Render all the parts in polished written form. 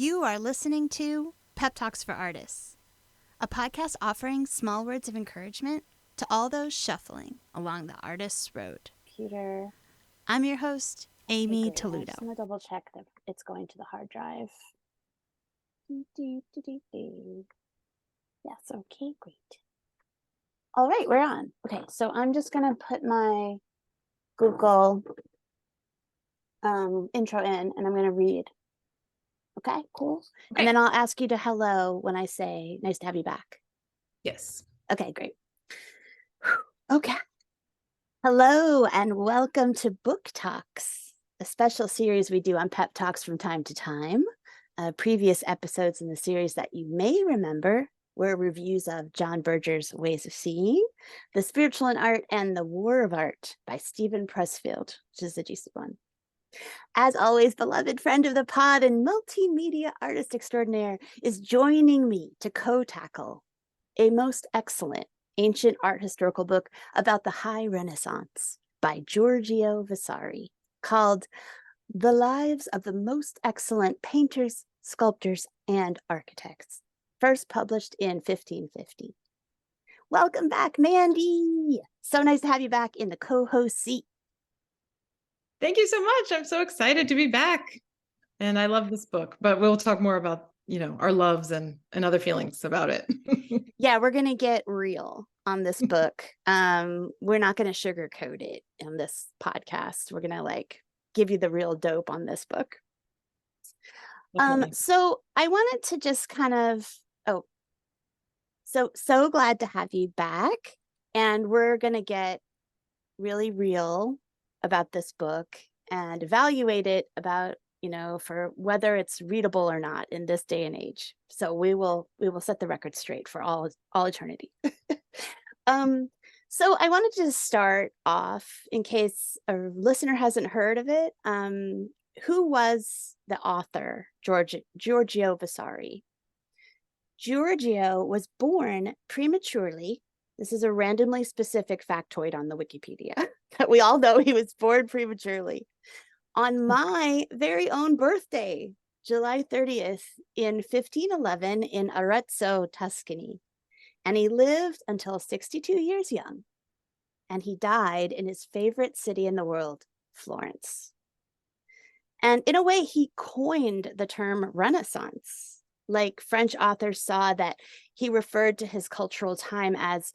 You are listening to Pep Talks for Artists, a podcast offering small words of encouragement to all those shuffling along the artist's road. Computer. I'm your host, Amy I Toludo. just want to double check that it's going to the hard drive. Yes, okay, great. All right, we're on. Okay, so I'm just going to put my Google intro in and I'm going to read. Okay, cool. Okay. And then I'll ask you to hello when I say nice to have you back. Yes. Okay, great. Okay. Hello and welcome to Book Talks, a special series we do on Pep Talks from time to time. Previous episodes in the series that you may remember were reviews of John Berger's Ways of Seeing, The Spiritual in Art, and The War of Art by Stephen Pressfield, which is the juicy one. As always, beloved friend of the pod and multimedia artist extraordinaire is joining me to co-tackle a most excellent ancient art historical book about the High Renaissance by Giorgio Vasari, called The Lives of the Most Excellent Painters, Sculptors, and Architects, first published in 1550. Welcome back, Mandy. So nice to have you back in the co-host seat. Thank you so much. I'm so excited to be back. And I love this book, but we'll talk more about, our loves and other feelings about it. Yeah, we're going to get real on this book. We're not going to sugarcoat it in this podcast. We're going to give you the real dope on this book. So I wanted to just kind of, so glad to have you back. And we're going to get really real about this book and evaluate it about, for whether it's readable or not in this day and age. So we will set the record straight for all eternity. So I wanted to start off, in case a listener hasn't heard of it, who was the author, Giorgio Vasari? Giorgio was born prematurely. This is a randomly specific factoid on the Wikipedia that we all know he was born prematurely on my very own birthday, July 30th in 1511 in Arezzo, Tuscany. And he lived until 62 years young. And he died in his favorite city in the world, Florence. And in a way, he coined the term Renaissance. Like French authors saw that he referred to his cultural time as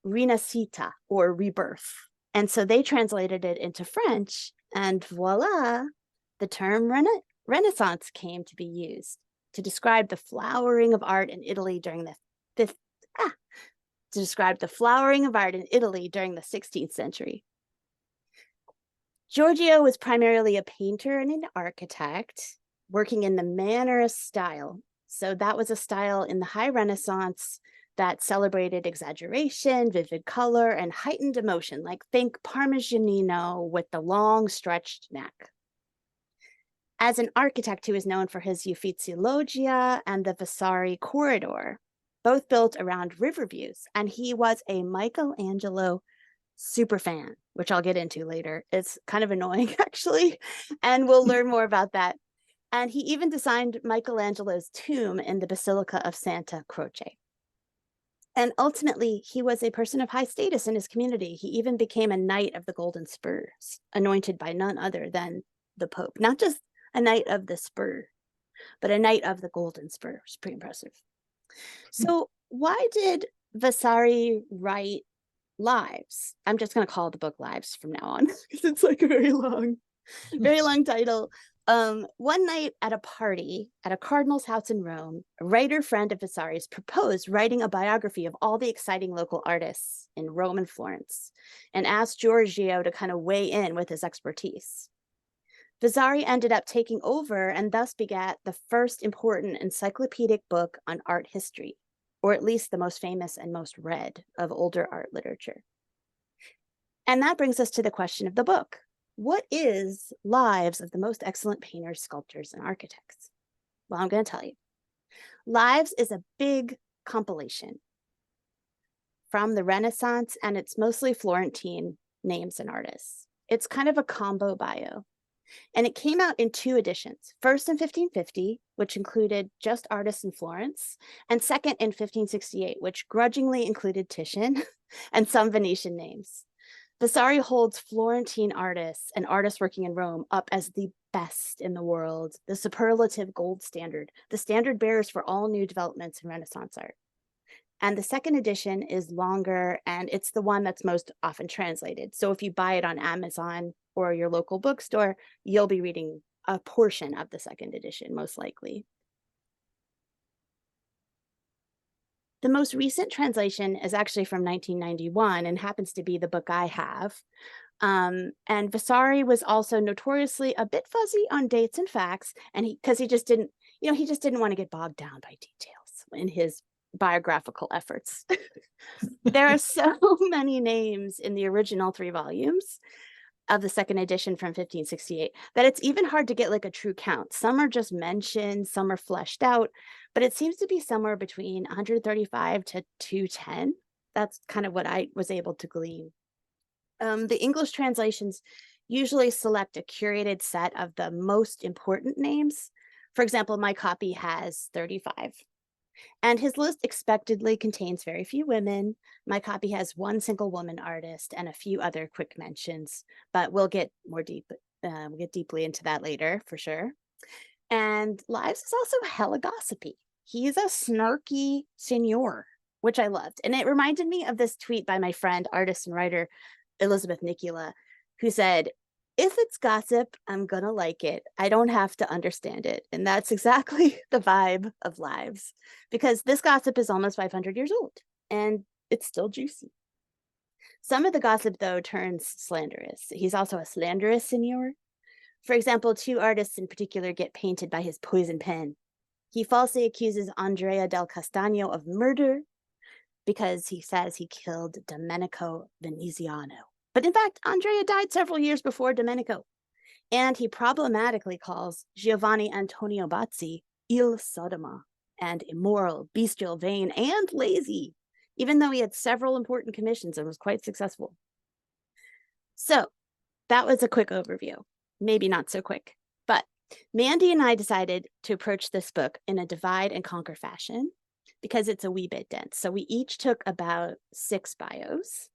Rinascita, or rebirth. And so they translated it into French, and voila, the term Renaissance came to be used to describe the flowering of art in Italy during the 16th century. Giorgio was primarily a painter and an architect, working in the Mannerist style. So that was a style in the High Renaissance that celebrated exaggeration, vivid color, and heightened emotion, like think Parmigianino with the long stretched neck. As an architect, he was known for his Uffizi Loggia and the Vasari Corridor, both built around river views, and he was a Michelangelo superfan, which I'll get into later. It's kind of annoying, actually, and we'll learn more about that. And he even designed Michelangelo's tomb in the Basilica of Santa Croce. And ultimately, he was a person of high status in his community. He even became a Knight of the Golden Spurs, anointed by none other than the Pope. Not just a Knight of the Spur, but a Knight of the Golden Spurs. Pretty impressive. So why did Vasari write Lives? I'm just going to call the book Lives from now on, because it's like a very long title. One night at a party at a cardinal's house in Rome, a writer friend of Vasari's proposed writing a biography of all the exciting local artists in Rome and Florence, and asked Giorgio to kind of weigh in with his expertise. Vasari ended up taking over and thus begat the first important encyclopedic book on art history, or at least the most famous and most read of older art literature. And that brings us to the question of the book. What is Lives of the Most Excellent Painters, Sculptors, and Architects? Well, I'm going to tell you. Lives is a big compilation from the Renaissance, and it's mostly Florentine names and artists. It's kind of a combo bio. And it came out in 2 editions. First in 1550, which included just artists in Florence, and second in 1568, which grudgingly included Titian and some Venetian names. Vasari holds Florentine artists and artists working in Rome up as the best in the world, the superlative gold standard, the standard bearers for all new developments in Renaissance art. And the second edition is longer, and it's the one that's most often translated. So if you buy it on Amazon or your local bookstore, you'll be reading a portion of the second edition, most likely. The most recent translation is actually from 1991 and happens to be the book I have. And Vasari was also notoriously a bit fuzzy on dates and facts, and he just didn't want to get bogged down by details in his biographical efforts. There are so many names in the original 3 volumes of the second edition from 1568 that it's even hard to get like a true count. Some are just mentioned, some are fleshed out, but it seems to be somewhere between 135 to 210. That's kind of what I was able to glean. The English translations usually select a curated set of the most important names. For example, my copy has 35. And his list expectedly contains very few women. My copy has 1 single woman artist and a few other quick mentions, but we'll get deeply into that later for sure. And Lives is also hella gossipy. He's a snarky signor, which I loved. And it reminded me of this tweet by my friend, artist and writer Elisabeth Nicula, who said, "If it's gossip, I'm gonna like it. I don't have to understand it." And that's exactly the vibe of Lives, because this gossip is almost 500 years old and it's still juicy. Some of the gossip, though, turns slanderous. He's also a slanderous signor. For example, 2 artists in particular get painted by his poison pen. He falsely accuses Andrea del Castagno of murder because he says he killed Domenico Veneziano. But in fact, Andrea died several years before Domenico. And he problematically calls Giovanni Antonio Bazzi il Sodoma and immoral, bestial, vain, and lazy, even though he had several important commissions and was quite successful. So that was a quick overview. Maybe not so quick, but Mandy and I decided to approach this book in a divide and conquer fashion because it's a wee bit dense. So we each took about 6 bios.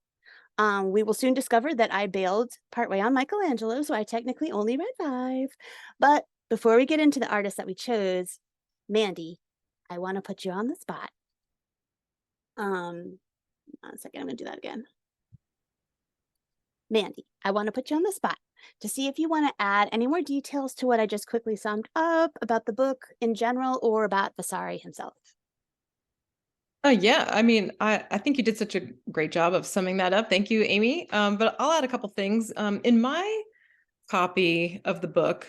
We will soon discover that I bailed partway on Michelangelo, so I technically only read 5. But before we get into the artists that we chose, Mandy, I want to put you on the spot. One second, I'm going to do that again. Mandy, I want to put you on the spot to see if you want to add any more details to what I just quickly summed up about the book in general or about Vasari himself. Yeah, I mean, I think you did such a great job of summing that up. Thank you, Amy. But I'll add a couple things. In my copy of the book,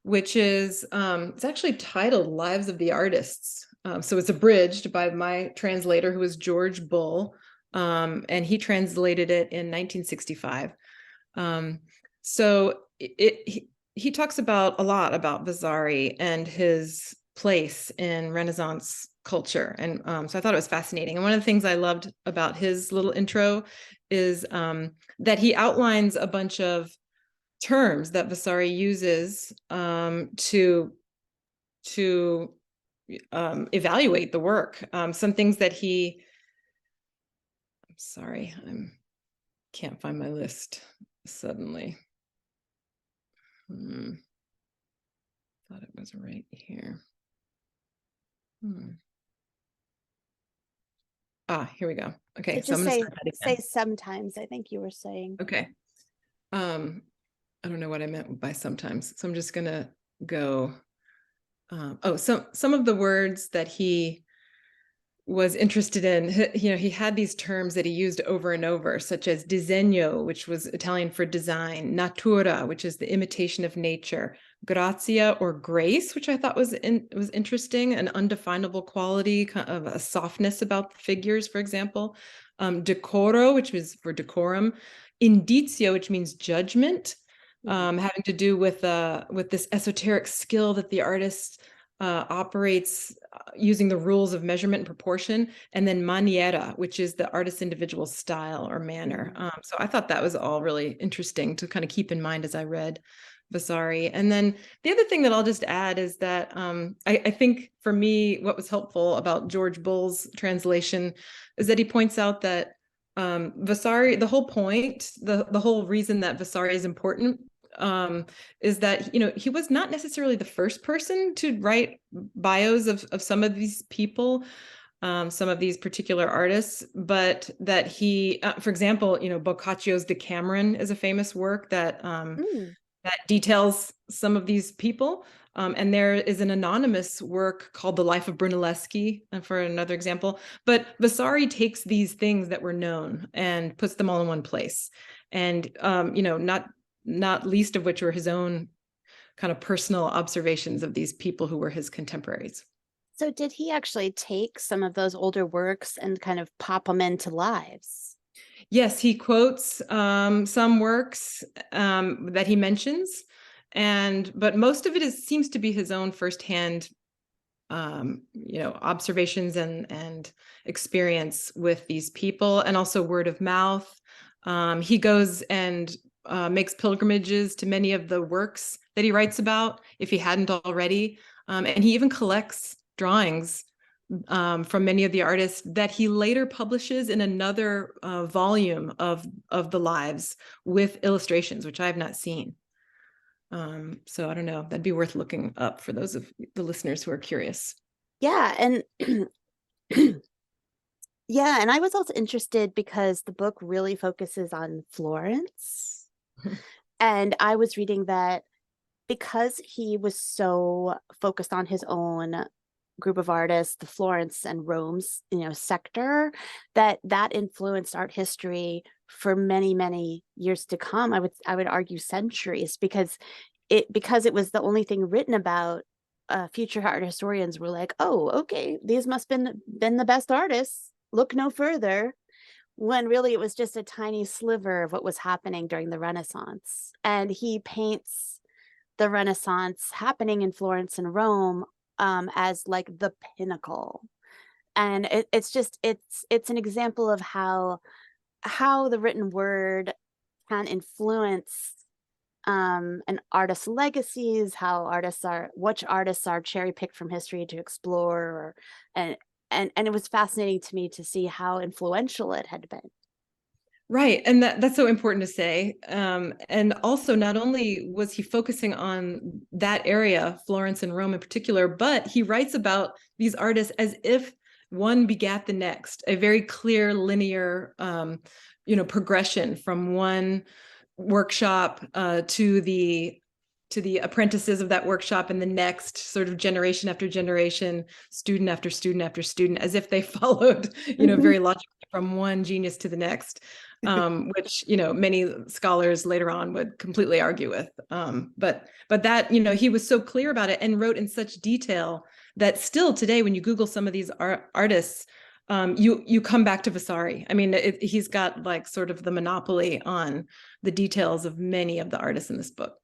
which is, it's actually titled Lives of the Artists. So it's abridged by my translator, who is George Bull, and he translated it in 1965. So he talks a lot about Vasari and his place in Renaissance culture. And so I thought it was fascinating. And one of the things I loved about his little intro is that he outlines a bunch of terms that Vasari uses to evaluate the work. Some things that I'm sorry, can't find my list suddenly. Thought it was right here. Here we go. Okay, so I'm going to start that again. Say sometimes, I think you were saying. Okay. I don't know what I meant by sometimes. So I'm just going to go. Some of the words that he was interested in, he had these terms that he used over and over, such as disegno, which was Italian for design, natura, which is the imitation of nature, grazia or grace, which I thought was interesting, an undefinable quality, kind of a softness about the figures, for example, decoro, which was for decorum, indizio, which means judgment, having to do with this esoteric skill that the artist operates using the rules of measurement and proportion, and then maniera, which is the artist's individual style or manner. So I thought that was all really interesting to kind of keep in mind as I read Vasari. And then the other thing that I'll just add is that I think for me, what was helpful about George Bull's translation is that he points out that Vasari, the whole point, the whole reason that Vasari is important is that, he was not necessarily the first person to write bios of some of these people, some of these particular artists, but that he, for example, Boccaccio's Decameron is a famous work that that details some of these people. And there is an anonymous work called The Life of Brunelleschi, for another example. But Vasari takes these things that were known and puts them all in one place. And, not least of which were his own kind of personal observations of these people who were his contemporaries. So did he actually take some of those older works and kind of pop them into lives? Yes, he quotes some works that he mentions, but most of it seems to be his own firsthand, observations and experience with these people, and also word of mouth. He goes and makes pilgrimages to many of the works that he writes about, if he hadn't already, and he even collects drawings from many of the artists that he later publishes in another volume of the lives with illustrations, which I have not seen. So I don't know, that'd be worth looking up for those of the listeners who are curious. Yeah, and yeah, and I was also interested because the book really focuses on Florence. And I was reading that because he was so focused on his own group of artists, the Florence and Rome's, sector, that influenced art history for many, many years to come. I would argue centuries, because it was the only thing written about. Future art historians were like, oh, okay, these must have been the best artists. Look no further. When really it was just a tiny sliver of what was happening during the Renaissance. And he paints the Renaissance happening in Florence and Rome as like the pinnacle. And it's an example of how the written word can influence an artist's legacies, which artists are cherry picked from history to explore, and it was fascinating to me to see how influential it had been. Right. And that's so important to say. And also, not only was he focusing on that area, Florence and Rome in particular, but he writes about these artists as if one begat the next, a very clear linear, progression from one workshop to the apprentices of that workshop, and the next sort of generation after generation, student after student after student, as if they followed, very logically from one genius to the next, which, many scholars later on would completely argue with. But that, he was so clear about it and wrote in such detail that still today, when you Google some of these artists, you come back to Vasari. I mean, he's got like sort of the monopoly on the details of many of the artists in this book.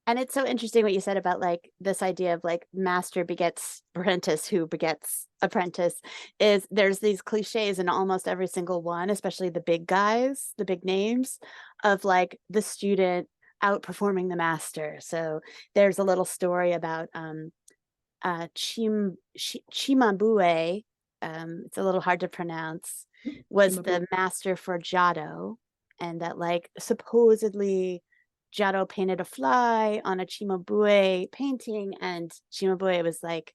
And it's so interesting what you said about like this idea of like master begets apprentice, who begets apprentice. Is there's these cliches in almost every single one, especially the big guys, the big names, of like the student outperforming the master. So there's a little story about Cimabue. It's a little hard to pronounce. Was the master for Giotto, and that like supposedly Giotto painted a fly on a Cimabue painting, and Cimabue was like,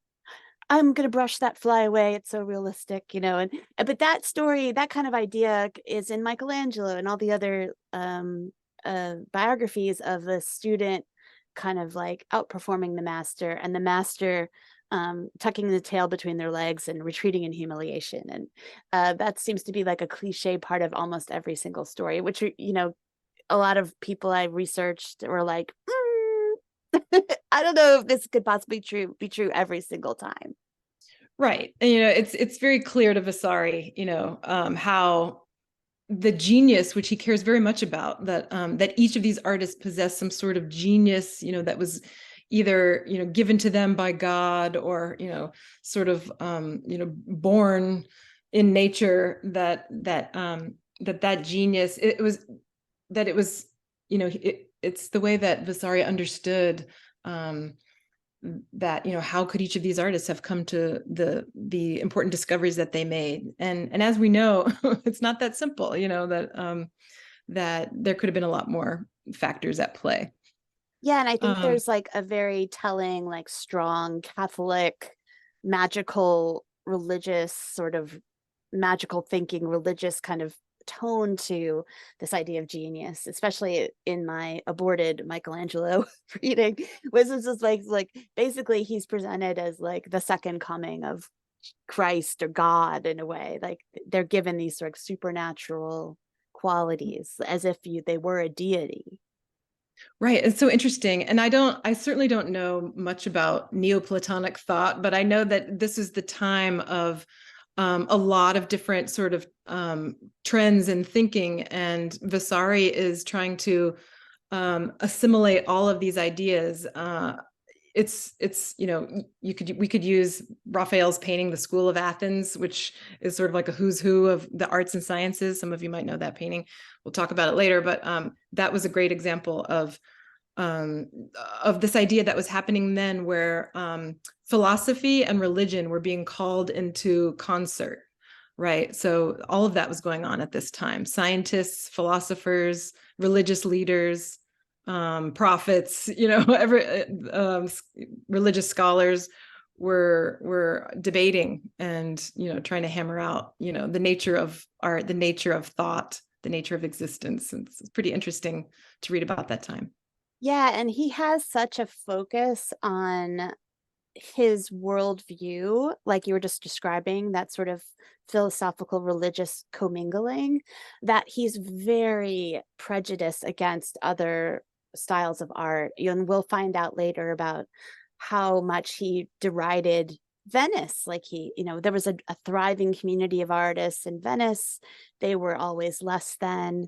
I'm gonna brush that fly away, it's so realistic, and but that story, that kind of idea is in Michelangelo and all the other biographies of the student kind of like outperforming the master, and the master tucking the tail between their legs and retreating in humiliation. And that seems to be like a cliche part of almost every single story, which a lot of people I researched were like, I don't know if this could possibly be true every single time. Right. And, it's very clear to Vasari, how the genius, which he cares very much about, that each of these artists possess some sort of genius, that was either, given to them by God, or, sort of, born in nature, that genius, it was, it's the way that Vasari understood that, how could each of these artists have come to the important discoveries that they made, and as we know, it's not that simple, that there could have been a lot more factors at play. Yeah, and I think there's like a very telling, like strong Catholic, magical, religious sort of magical thinking, religious kind of tone to this idea of genius, especially in my aborted Michelangelo reading, which is just like basically he's presented as like the second coming of Christ or God in a way. Like they're given these sort of supernatural qualities as if they were a deity. Right. It's so interesting. And I certainly don't know much about Neoplatonic thought, but I know that this is the time of a lot of different sort of trends in thinking. And Vasari is trying to assimilate all of these ideas. It's we could use Raphael's painting, The School of Athens, which is sort of like a who's who of the arts and sciences. Some of you might know that painting. We'll talk about it later, but that was a great example of this idea that was happening then, where philosophy and religion were being called into concert, right? So all of that was going on at this time. Scientists, philosophers, religious leaders, prophets, religious scholars were debating and trying to hammer out the nature of art, the nature of thought, the nature of existence. And it's pretty interesting to read about that time. Yeah, and he has such a focus on his worldview, like you were just describing, that sort of philosophical religious commingling, that he's very prejudiced against other styles of art. And we'll find out later about how much he derided Venice. Like there was a thriving community of artists in Venice. They were always less than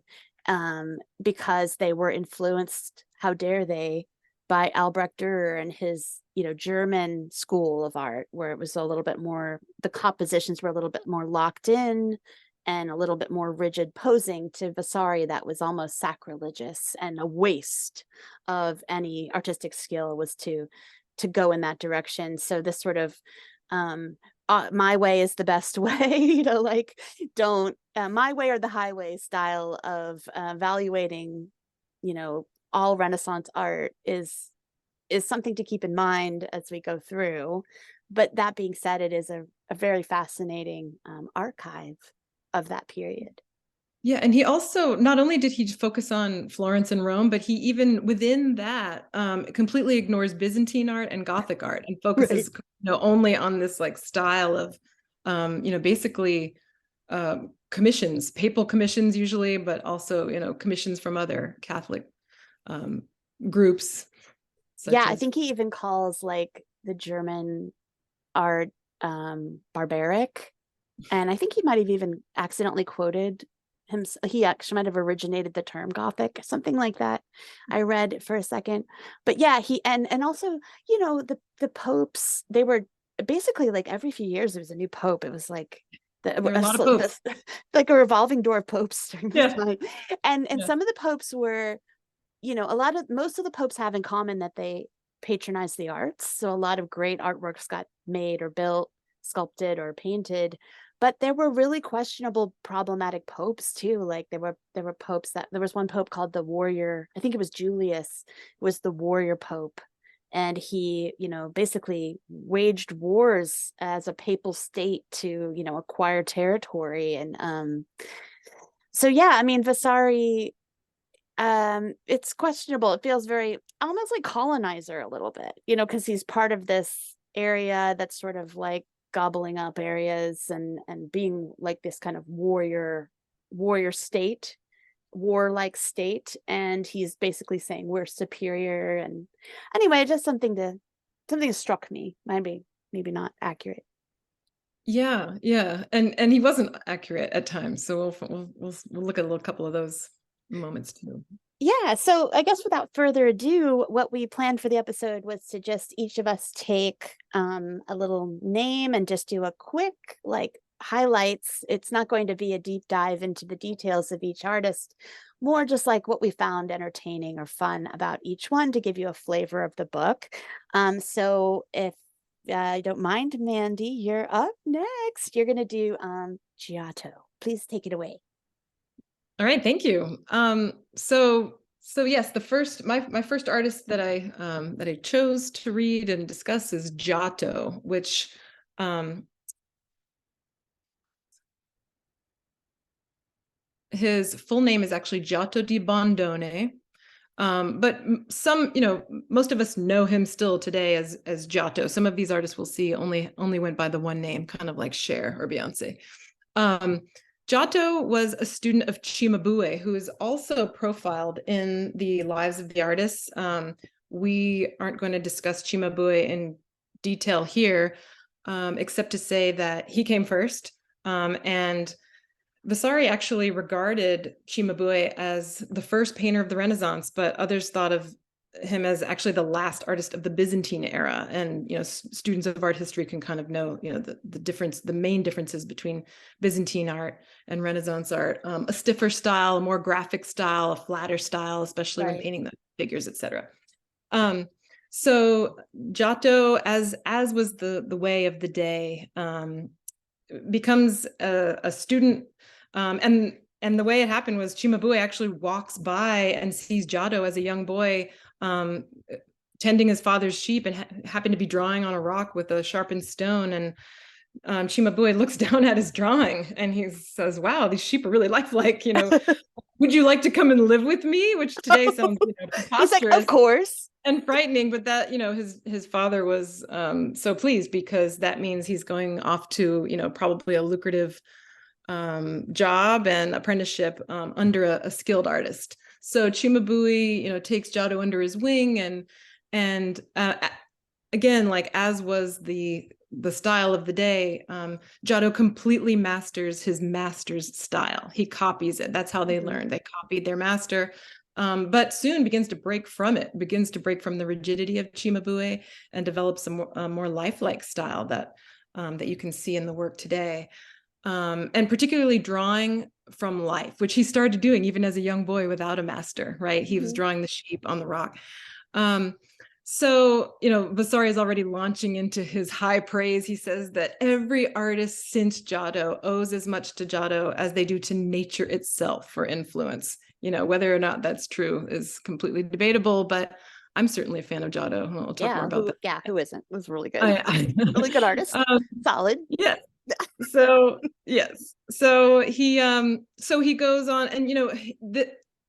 because they were influenced, how dare they, by Albrecht Dürer and his German school of art, where it was a little bit more, the compositions were a little bit more locked in and a little bit more rigid posing. To Vasari, that was almost sacrilegious and a waste of any artistic skill was to go in that direction. So this sort of my way is the best way, don't my way or the highway style of evaluating all Renaissance art is something to keep in mind as we go through. But that being said, it is a very fascinating archive of that period. Yeah, and he also, not only did he focus on Florence and Rome, but he even within that completely ignores Byzantine art and Gothic art and focuses only on this like style of basically commissions, papal commissions usually, but also commissions from other Catholic groups. I think he even calls like the German art barbaric, and I think he might have even accidentally quoted him. He actually might have originated the term Gothic, something like that. I read for a second, but yeah, he and also the popes, they were basically like every few years there was a new pope. It was like a lot of popes. like a revolving door of popes during this time, and some of the popes were most of the popes have in common that they patronize the arts. So a lot of great artworks got made or built, sculpted or painted, but there were really questionable, problematic popes too. Like there were popes there was one pope called the Warrior. I think it was Julius, was the Warrior Pope. And he, basically waged wars as a papal state to, acquire territory. And so, yeah, I mean, Vasari, it's questionable. It feels very almost like colonizer a little bit, because he's part of this area that's sort of like gobbling up areas and being like this kind of warrior state, warlike state, and he's basically saying we're superior. And anyway, just something struck me. Maybe not accurate. Yeah, and he wasn't accurate at times. So we'll look at a couple of those moments too. Yeah, so I guess without further ado, what we planned for the episode was to just each of us take a little name and just do a quick highlights. It's not going to be a deep dive into the details of each artist, more just like what we found entertaining or fun about each one to give you a flavor of the book. So if I don't mind, Mandy, you're up next. You're going to do Giotto. Please take it away. All right, thank you. So yes, my first artist that I chose to read and discuss is Giotto, which his full name is actually Giotto di Bondone. But most of us know him still today as Giotto. Some of these artists we'll see only went by the one name, kind of like Cher or Beyonce. Giotto was a student of Cimabue, who is also profiled in the Lives of the Artists. We aren't going to discuss Cimabue in detail here, except to say that he came first, and Vasari actually regarded Cimabue as the first painter of the Renaissance, but others thought of him as actually the last artist of the Byzantine era. And students of art history can kind of know the main differences between Byzantine art and Renaissance art: a stiffer style, a more graphic style, a flatter style, especially when painting the figures, etc. So Giotto, as was the way of the day, becomes a student. And the way it happened was Cimabue actually walks by and sees Giotto as a young boy tending his father's sheep, and happened to be drawing on a rock with a sharpened stone. And Cimabue looks down at his drawing and he says, "Wow, these sheep are really lifelike. Would you like to come and live with me?" Which today sounds preposterous. He's like, "Of course." And frightening, but that his father was so pleased, because that means he's going off to probably a lucrative job and apprenticeship under a skilled artist. So Cimabue, takes Giotto under his wing, and again, like as was the style of the day, Giotto completely masters his master's style. He copies it. That's how they learn. They copied their master, but soon begins to break from it. Begins to break from the rigidity of Cimabue and develops a more lifelike style that you can see in the work today. And particularly drawing from life, which he started doing even as a young boy without a master, right? He was drawing the sheep on the rock. So, Vasari is already launching into his high praise. He says that every artist since Giotto owes as much to Giotto as they do to nature itself for influence. Whether or not that's true is completely debatable, but I'm certainly a fan of Giotto. We'll talk more about that. Yeah, who isn't? It was really good. Really good artist. Solid. Yeah. So yes, so he goes on, and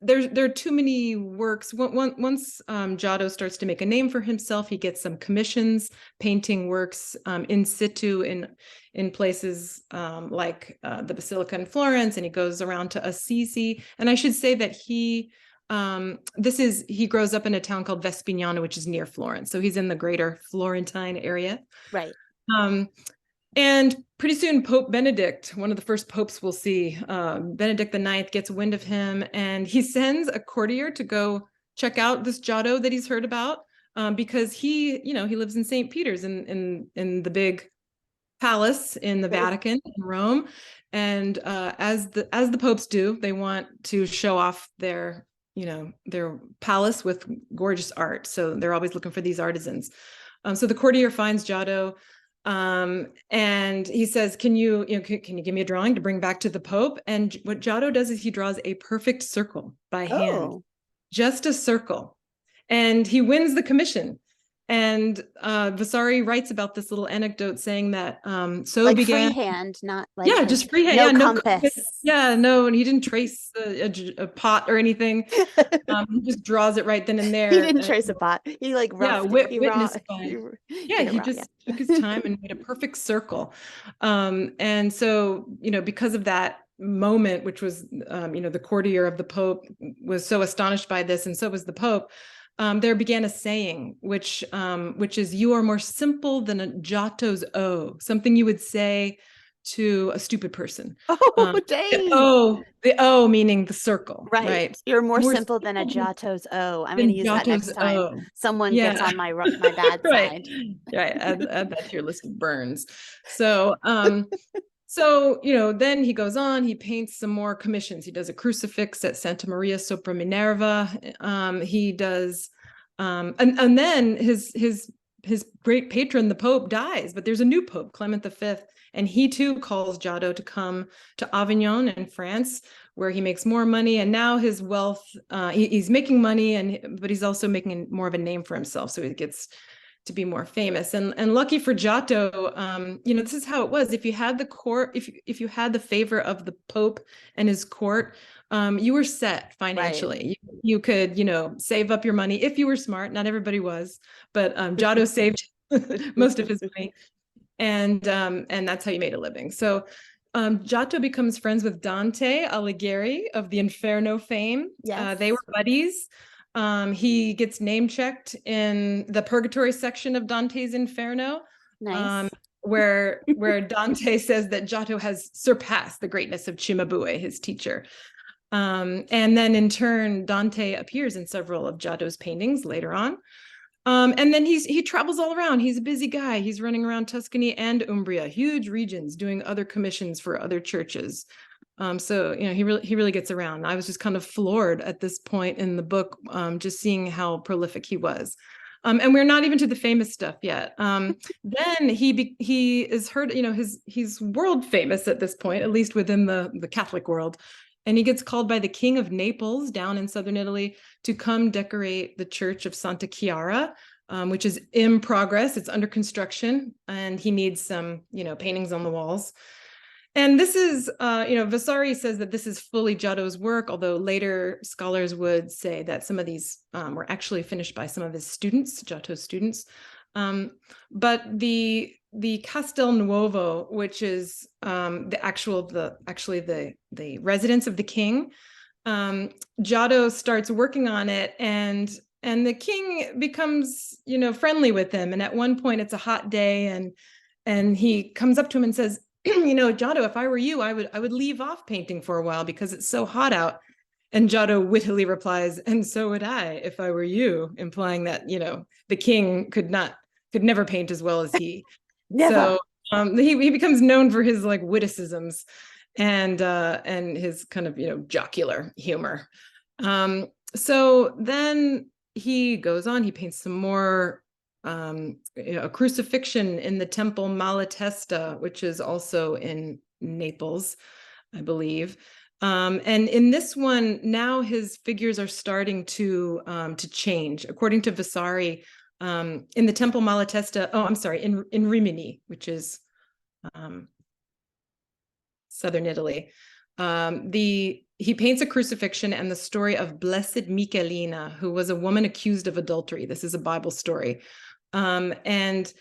there are too many works. Once Giotto starts to make a name for himself, he gets some commissions painting works in situ in places like the Basilica in Florence, and he goes around to Assisi. And I should say that he grows up in a town called Vespignano, which is near Florence, so he's in the greater Florentine area, right? And pretty soon, Pope Benedict, one of the first popes we'll see, Benedict IX, gets wind of him, and he sends a courtier to go check out this Giotto that he's heard about, because he lives in St. Peter's in the big palace in the Vatican in Rome, and as the popes do, they want to show off their palace with gorgeous art. So they're always looking for these artisans. So the courtier finds Giotto. And he says, can you give me a drawing to bring back to the Pope? And what Giotto does is he draws a perfect circle by hand, just a circle, and he wins the commission. And Vasari writes about this little anecdote, saying that like began freehand, not like just freehand, no compass. No, and he didn't trace a pot or anything. He just draws it right then and there. He didn't trace a pot. He he just took his time and made a perfect circle. And so because of that moment, which was the courtier of the Pope was so astonished by this, and so was the Pope. There began a saying, which is, "You are more simple than a Giotto's O," something you would say to a stupid person. Dang. The O meaning the circle. Right. You're more simple than a Giotto's O. I'm going to use that next time someone gets on my bad side. Right. Add that to your list of burns. So, So, then he goes on, he paints some more commissions. He does a crucifix at Santa Maria sopra Minerva. He does, and then his great patron, the Pope, dies, but there's a new Pope, Clement V, and he too calls Giotto to come to Avignon in France, where he makes more money. And now his wealth, he's making money, but he's also making more of a name for himself. So he gets to be more famous. And lucky for Giotto, this is how it was. If you had the court, if you had the favor of the Pope and his court, you were set financially. Right. You could, save up your money if you were smart. Not everybody was, but Giotto saved most of his money, and that's how you made a living. So Giotto becomes friends with Dante Alighieri of the Inferno fame. Yes. They were buddies. He gets name checked in the Purgatory section of Dante's Inferno, nice. where Dante says that Giotto has surpassed the greatness of Cimabue, his teacher. And then in turn, Dante appears in several of Giotto's paintings later on. And then he travels all around. He's a busy guy. He's running around Tuscany and Umbria, huge regions, doing other commissions for other churches. So he really gets around. I was just kind of floored at this point in the book, just seeing how prolific he was. And we're not even to the famous stuff yet. Then he is heard, he's world famous at this point, at least within the Catholic world. And he gets called by the King of Naples down in southern Italy to come decorate the Church of Santa Chiara, which is in progress. It's under construction, and he needs some, paintings on the walls. And this is, Vasari says that this is fully Giotto's work, although later scholars would say that some of these were actually finished by some of his students, Giotto's students. But the Castel Nuovo, which is the residence of the king, Giotto starts working on it, and the king becomes, friendly with him. And at one point, it's a hot day, and he comes up to him and says, Giotto, if I were you, I would leave off painting for a while because it's so hot out. And Giotto wittily replies, and so would I if I were you, implying that, the king could never paint as well as he. Never. So he becomes known for his witticisms and his kind of, jocular humor. So then he goes on, he paints some more, a crucifixion in the Temple Malatesta, which is also in Naples, I believe. And in this one, now his figures are starting to change. According to Vasari, in the Temple Malatesta, in Rimini, which is southern Italy, he paints a crucifixion and the story of Blessed Michelina, who was a woman accused of adultery. This is a Bible story. And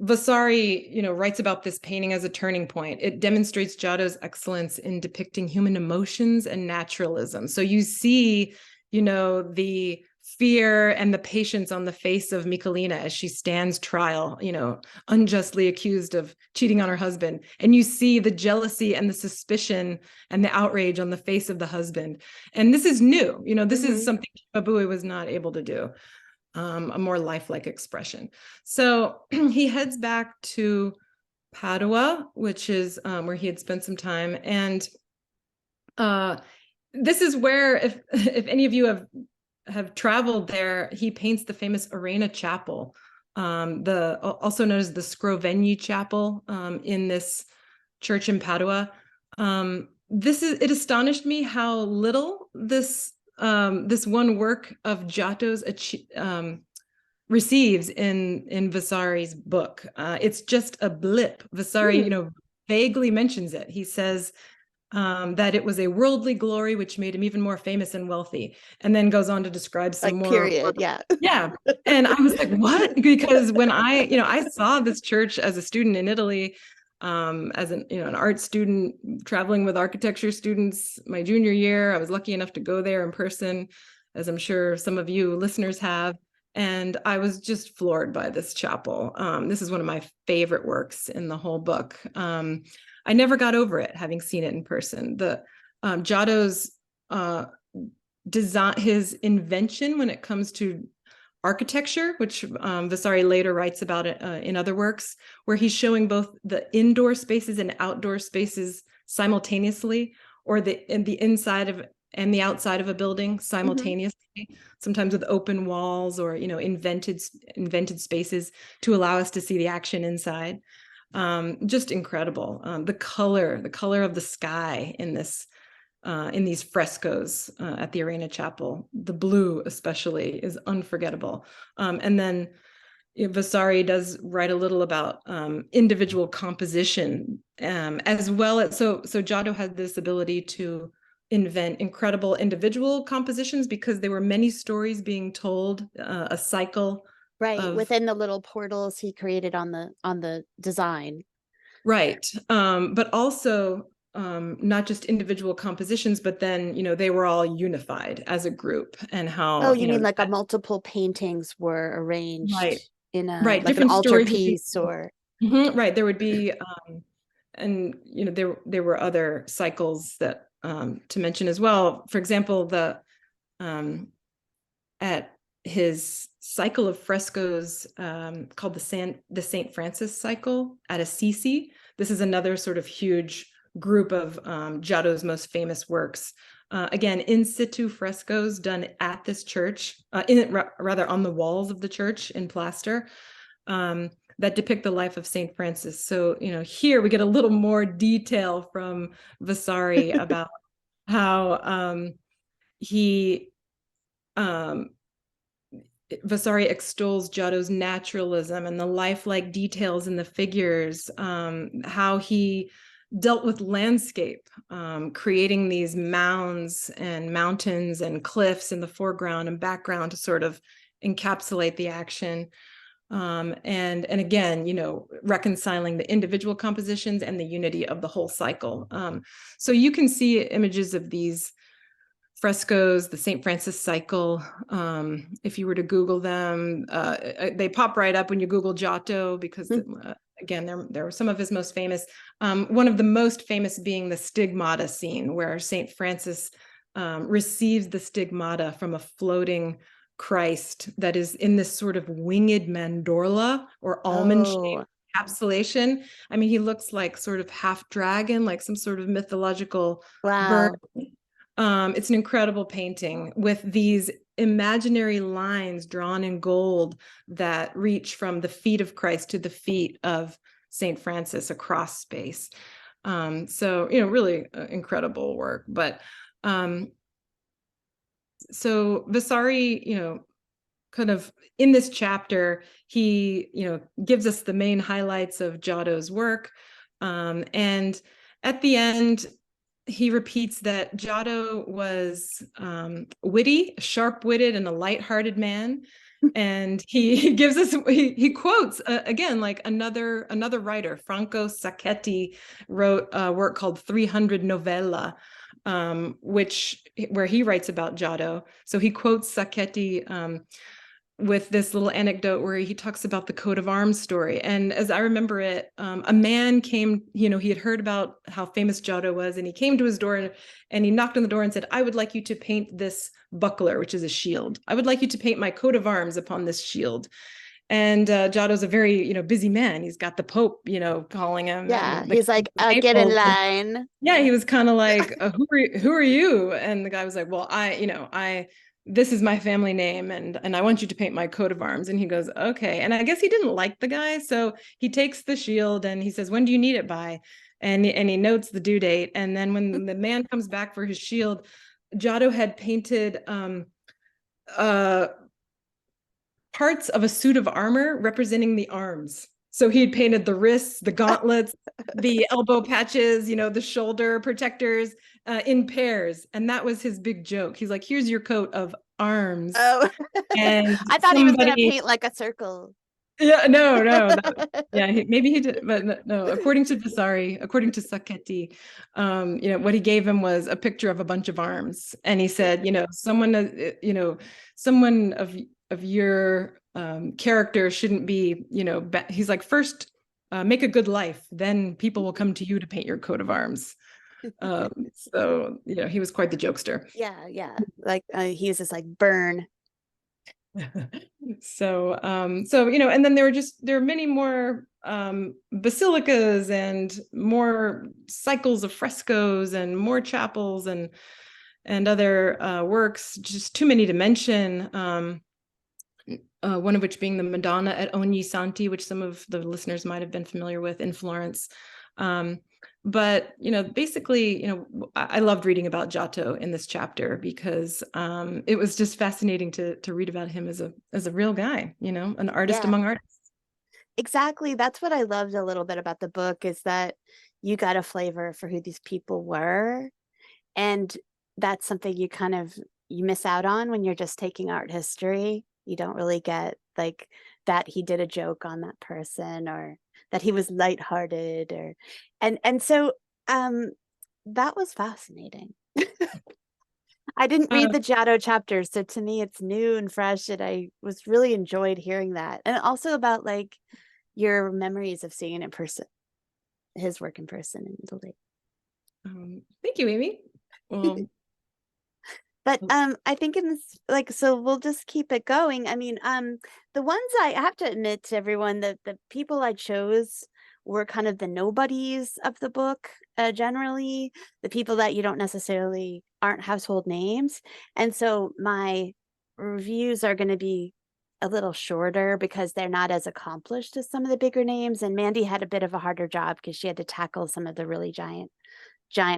Vasari, writes about this painting as a turning point. It demonstrates Giotto's excellence in depicting human emotions and naturalism. So you see, the fear and the patience on the face of Michelina as she stands trial, unjustly accused of cheating on her husband. And you see the jealousy and the suspicion and the outrage on the face of the husband. And this is new, this is something Cimabue was not able to do, a more lifelike expression. So he heads back to Padua, which is where he had spent some time. And this is where, if any of you have traveled there, he paints the famous Arena Chapel, also known as the Scrovegni Chapel, in this church in Padua. It astonished me how little this one work of Giotto's receives in Vasari's book. It's just a blip. Vasari, vaguely mentions it. He says that it was a worldly glory which made him even more famous and wealthy, and then goes on to describe some more. Period. Yeah. And I was like, what? Because when I saw this church as a student in Italy, as an art student traveling with architecture students my junior year, I was lucky enough to go there in person, as I'm sure some of you listeners have. And I was just floored by this chapel. This is one of my favorite works in the whole book. I never got over it, having seen it in person. The Giotto's design, his invention when it comes to architecture, which Vasari later writes about it in other works, where he's showing both the indoor spaces and outdoor spaces simultaneously, or in the inside of and the outside of a building simultaneously, sometimes with open walls or, you know, invented spaces to allow us to see the action inside. Just incredible. The color of the sky in these frescoes at the Arena Chapel, the blue especially, is unforgettable. And then Vasari does write a little about individual composition, as well as so Giotto had this ability to invent incredible individual compositions because there were many stories being told, a cycle. Right, within the little portals he created on the design. Right, but also not just individual compositions, but then, you know, they were all unified as a group, and how. Oh, you mean like multiple paintings were arranged, right, in a right, like different an stories altarpiece or. right, there would be and you know, there were other cycles that to mention as well. For example, the at his cycle of frescoes called the Saint Francis cycle at Assisi. This is another sort of huge group of Giotto's most famous works. Again, in situ frescoes done at this church, rather on the walls of the church in plaster, that depict the life of Saint Francis. So, you know, here we get a little more detail from Vasari about how Vasari extols Giotto's naturalism and the lifelike details in the figures, how he dealt with landscape, creating these mounds and mountains and cliffs in the foreground and background to sort of encapsulate the action. And again, you know, reconciling the individual compositions and the unity of the whole cycle. So you can see images of these frescoes, the St. Francis cycle. If you were to Google them, they pop right up when you Google Giotto, because again, they're some of his most famous. One of the most famous being the stigmata scene, where St. Francis receives the stigmata from a floating Christ that is in this sort of winged mandorla or almond-shaped encapsulation. I mean, he looks like sort of half dragon, like some sort of mythological bird. It's an incredible painting with these imaginary lines drawn in gold that reach from the feet of Christ to the feet of St. Francis across space. So, you know, really incredible work. But so Vasari, you know, kind of in this chapter, he, you know, gives us the main highlights of Giotto's work. And at the end, he repeats that Giotto was witty, sharp-witted, and a light-hearted man. And he gives us, he quotes again, like another writer, Franco Sacchetti, wrote a work called 300 Novella, where he writes about Giotto. So he quotes Sacchetti with this little anecdote where he talks about the coat of arms story. And as I remember it, a man came, you know, he had heard about how famous Giotto was, and he came to his door and he knocked on the door and said, "I would like you to paint this buckler," which is a shield. "I would like you to paint my coat of arms upon this shield." And Giotto's a very, you know, busy man. He's got the Pope, you know, calling him. Yeah, he's like, get in line. Yeah, he was kind of like, who are you? And the guy was like, well, this is my family name, and I want you to paint my coat of arms. And he goes, okay. And I guess he didn't like the guy, so he takes the shield and he says, "When do you need it by?" And he notes the due date. And then when the man comes back for his shield, Giotto had painted parts of a suit of armor representing the arms. So he had painted the wrists, the gauntlets, the elbow patches, you know, the shoulder protectors in pairs. And that was his big joke. He's like, "Here's your coat of arms." Oh, and I thought he was going to paint like a circle. Yeah, no. Maybe he did, but no. According to Vasari, according to Sacchetti, you know, what he gave him was a picture of a bunch of arms, and he said, you know, someone of your character shouldn't be, you know, he's like, first make a good life, then people will come to you to paint your coat of arms. So, you know, he was quite the jokester. Yeah. Like he uses like burn. So, and then there are many more basilicas and more cycles of frescoes and more chapels and other works, just too many to mention. One of which being the Madonna at Ogni Santi, which some of the listeners might have been familiar with in Florence. But, basically, I loved reading about Giotto in this chapter because it was just fascinating to read about him as a real guy, an artist among artists. Exactly. That's what I loved a little bit about the book, is that you got a flavor for who these people were. And that's something you miss out on when you're just taking art history. You don't really get like that he did a joke on that person, or that he was lighthearted, and so that was fascinating. I didn't read the Giotto chapter, so to me it's new and fresh, and I was really enjoyed hearing that. And also about like your memories of seeing it in person, his work in person in Italy. Thank you, Amy. Well, but I think in this, so we'll just keep it going. I mean, the ones I have to admit to everyone that the people I chose were kind of the nobodies of the book, generally, the people that you don't necessarily aren't household names. And so my reviews are going to be a little shorter because they're not as accomplished as some of the bigger names. And Mandy had a bit of a harder job because she had to tackle some of the really giant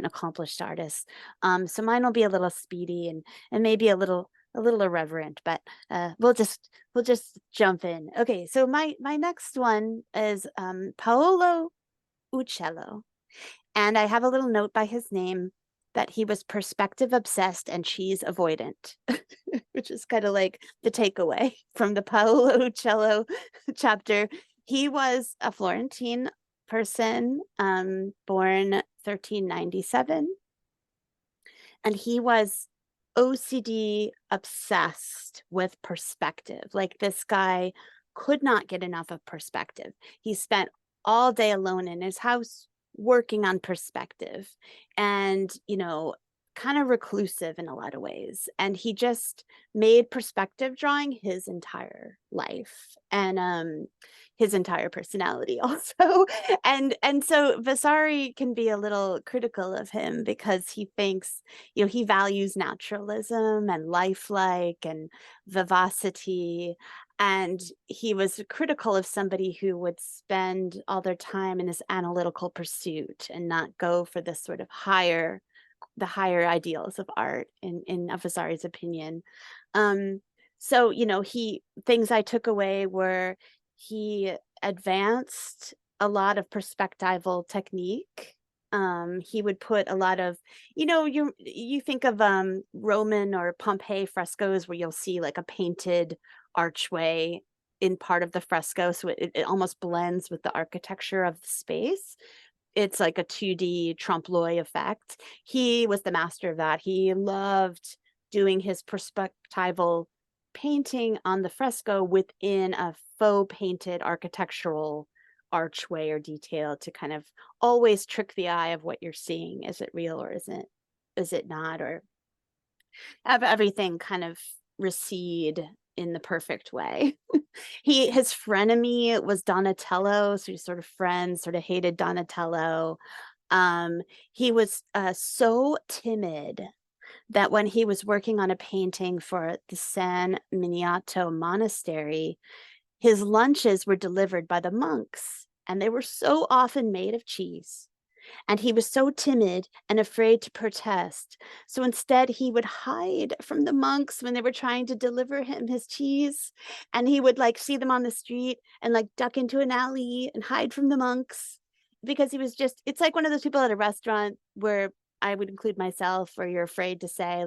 accomplished artists. So mine will be a little speedy and maybe a little irreverent, but we'll just jump in. Okay, so my next one is Paolo Uccello, and I have a little note by his name that he was perspective obsessed and cheese avoidant, which is kind of like the takeaway from the Paolo Uccello chapter. He was a Florentine person, born 1397, and he was OCD obsessed with perspective. Like, this guy could not get enough of perspective. He spent all day alone in his house working on perspective, and kind of reclusive in a lot of ways, and he just made perspective drawing his entire life, and his entire personality also. And so Vasari can be a little critical of him because he thinks, he values naturalism and lifelike and vivacity, and he was critical of somebody who would spend all their time in this analytical pursuit and not go for this sort of higher ideals of art in Vasari's opinion. So things I took away were he advanced a lot of perspectival technique. He would put a lot of, you think of Roman or Pompeii frescoes where you'll see like a painted archway in part of the fresco, so it almost blends with the architecture of the space. It's like a 2D trompe-l'oeil effect. He was the master of that. He loved doing his perspectival painting on the fresco within a faux painted architectural archway or detail to kind of always trick the eye of what you're seeing. Is it real or is it not? Or have everything kind of recede in the perfect way. His frenemy was Donatello, so he's sort of friends, sort of hated Donatello. He was so timid that when he was working on a painting for the San Miniato monastery, his lunches were delivered by the monks, and they were so often made of cheese. And he was so timid and afraid to protest. So instead, he would hide from the monks when they were trying to deliver him his cheese. And he would see them on the street and duck into an alley and hide from the monks, because he was just, it's like one of those people at a restaurant where I would include myself, where you're afraid to say,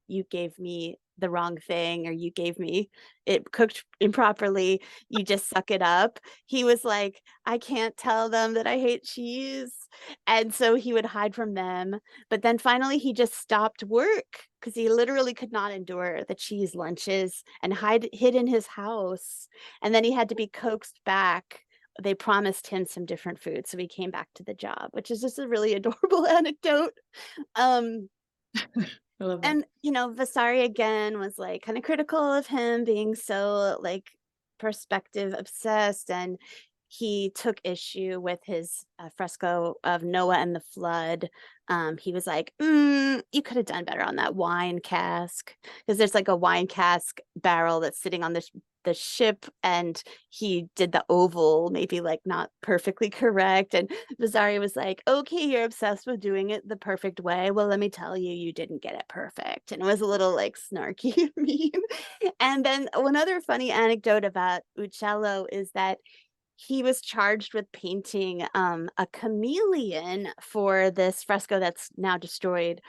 you gave me the wrong thing, or you gave me it cooked improperly, you just suck it up. He was like, I can't tell them that I hate cheese. And so he would hide from them. But then finally he just stopped work because he literally could not endure the cheese lunches and hid in his house. And then he had to be coaxed back. They promised him some different food, so he came back to the job, which is just a really adorable anecdote. I love that. And, Vasari again was like kind of critical of him being so like perspective obsessed, and he took issue with his fresco of Noah and the flood. He was like, you could have done better on that wine cask, because there's like a wine cask barrel that's sitting on the ship, and he did the oval maybe like not perfectly correct. And Vasari was like, okay, you're obsessed with doing it the perfect way. Well, let me tell you, you didn't get it perfect. And it was a little like snarky and mean. And then one other funny anecdote about Uccello is that he was charged with painting a chameleon for this fresco that's now destroyed,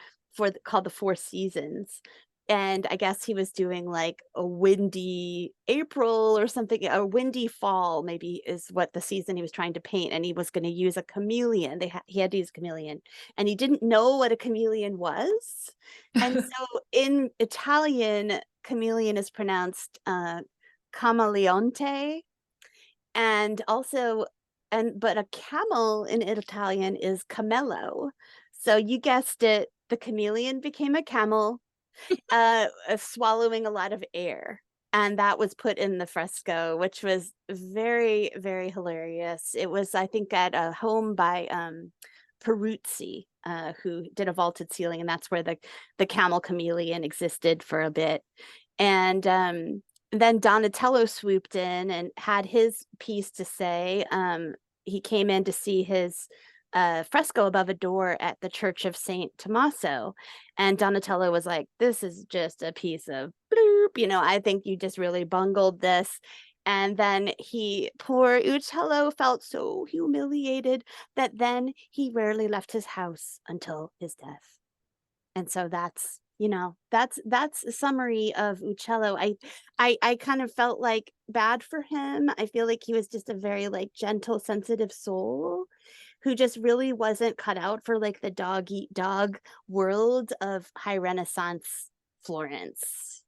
called the Four Seasons. And I guess he was doing like a windy April or something, a windy fall maybe is what the season he was trying to paint, and he was going to use a chameleon. He had to use a chameleon, and he didn't know what a chameleon was. And so in Italian, chameleon is pronounced camaleonte, and also but a camel in Italian is camello. So you guessed it, the chameleon became a camel, swallowing a lot of air, and that was put in the fresco, which was very, very hilarious. It was, I think, at a home by Peruzzi, who did a vaulted ceiling, and that's where the camel chameleon existed for a bit. And then Donatello swooped in and had his piece to say. He came in to see his fresco above a door at the Church of Saint Tommaso, and Donatello was like, this is just a piece of bloop, I think you just really bungled this. And then poor Uccello felt so humiliated that then he rarely left his house until his death. And so that's a summary of Uccello. I kind of felt like bad for him. I feel like he was just a very like gentle, sensitive soul who just really wasn't cut out for like the dog eat dog world of high Renaissance Florence,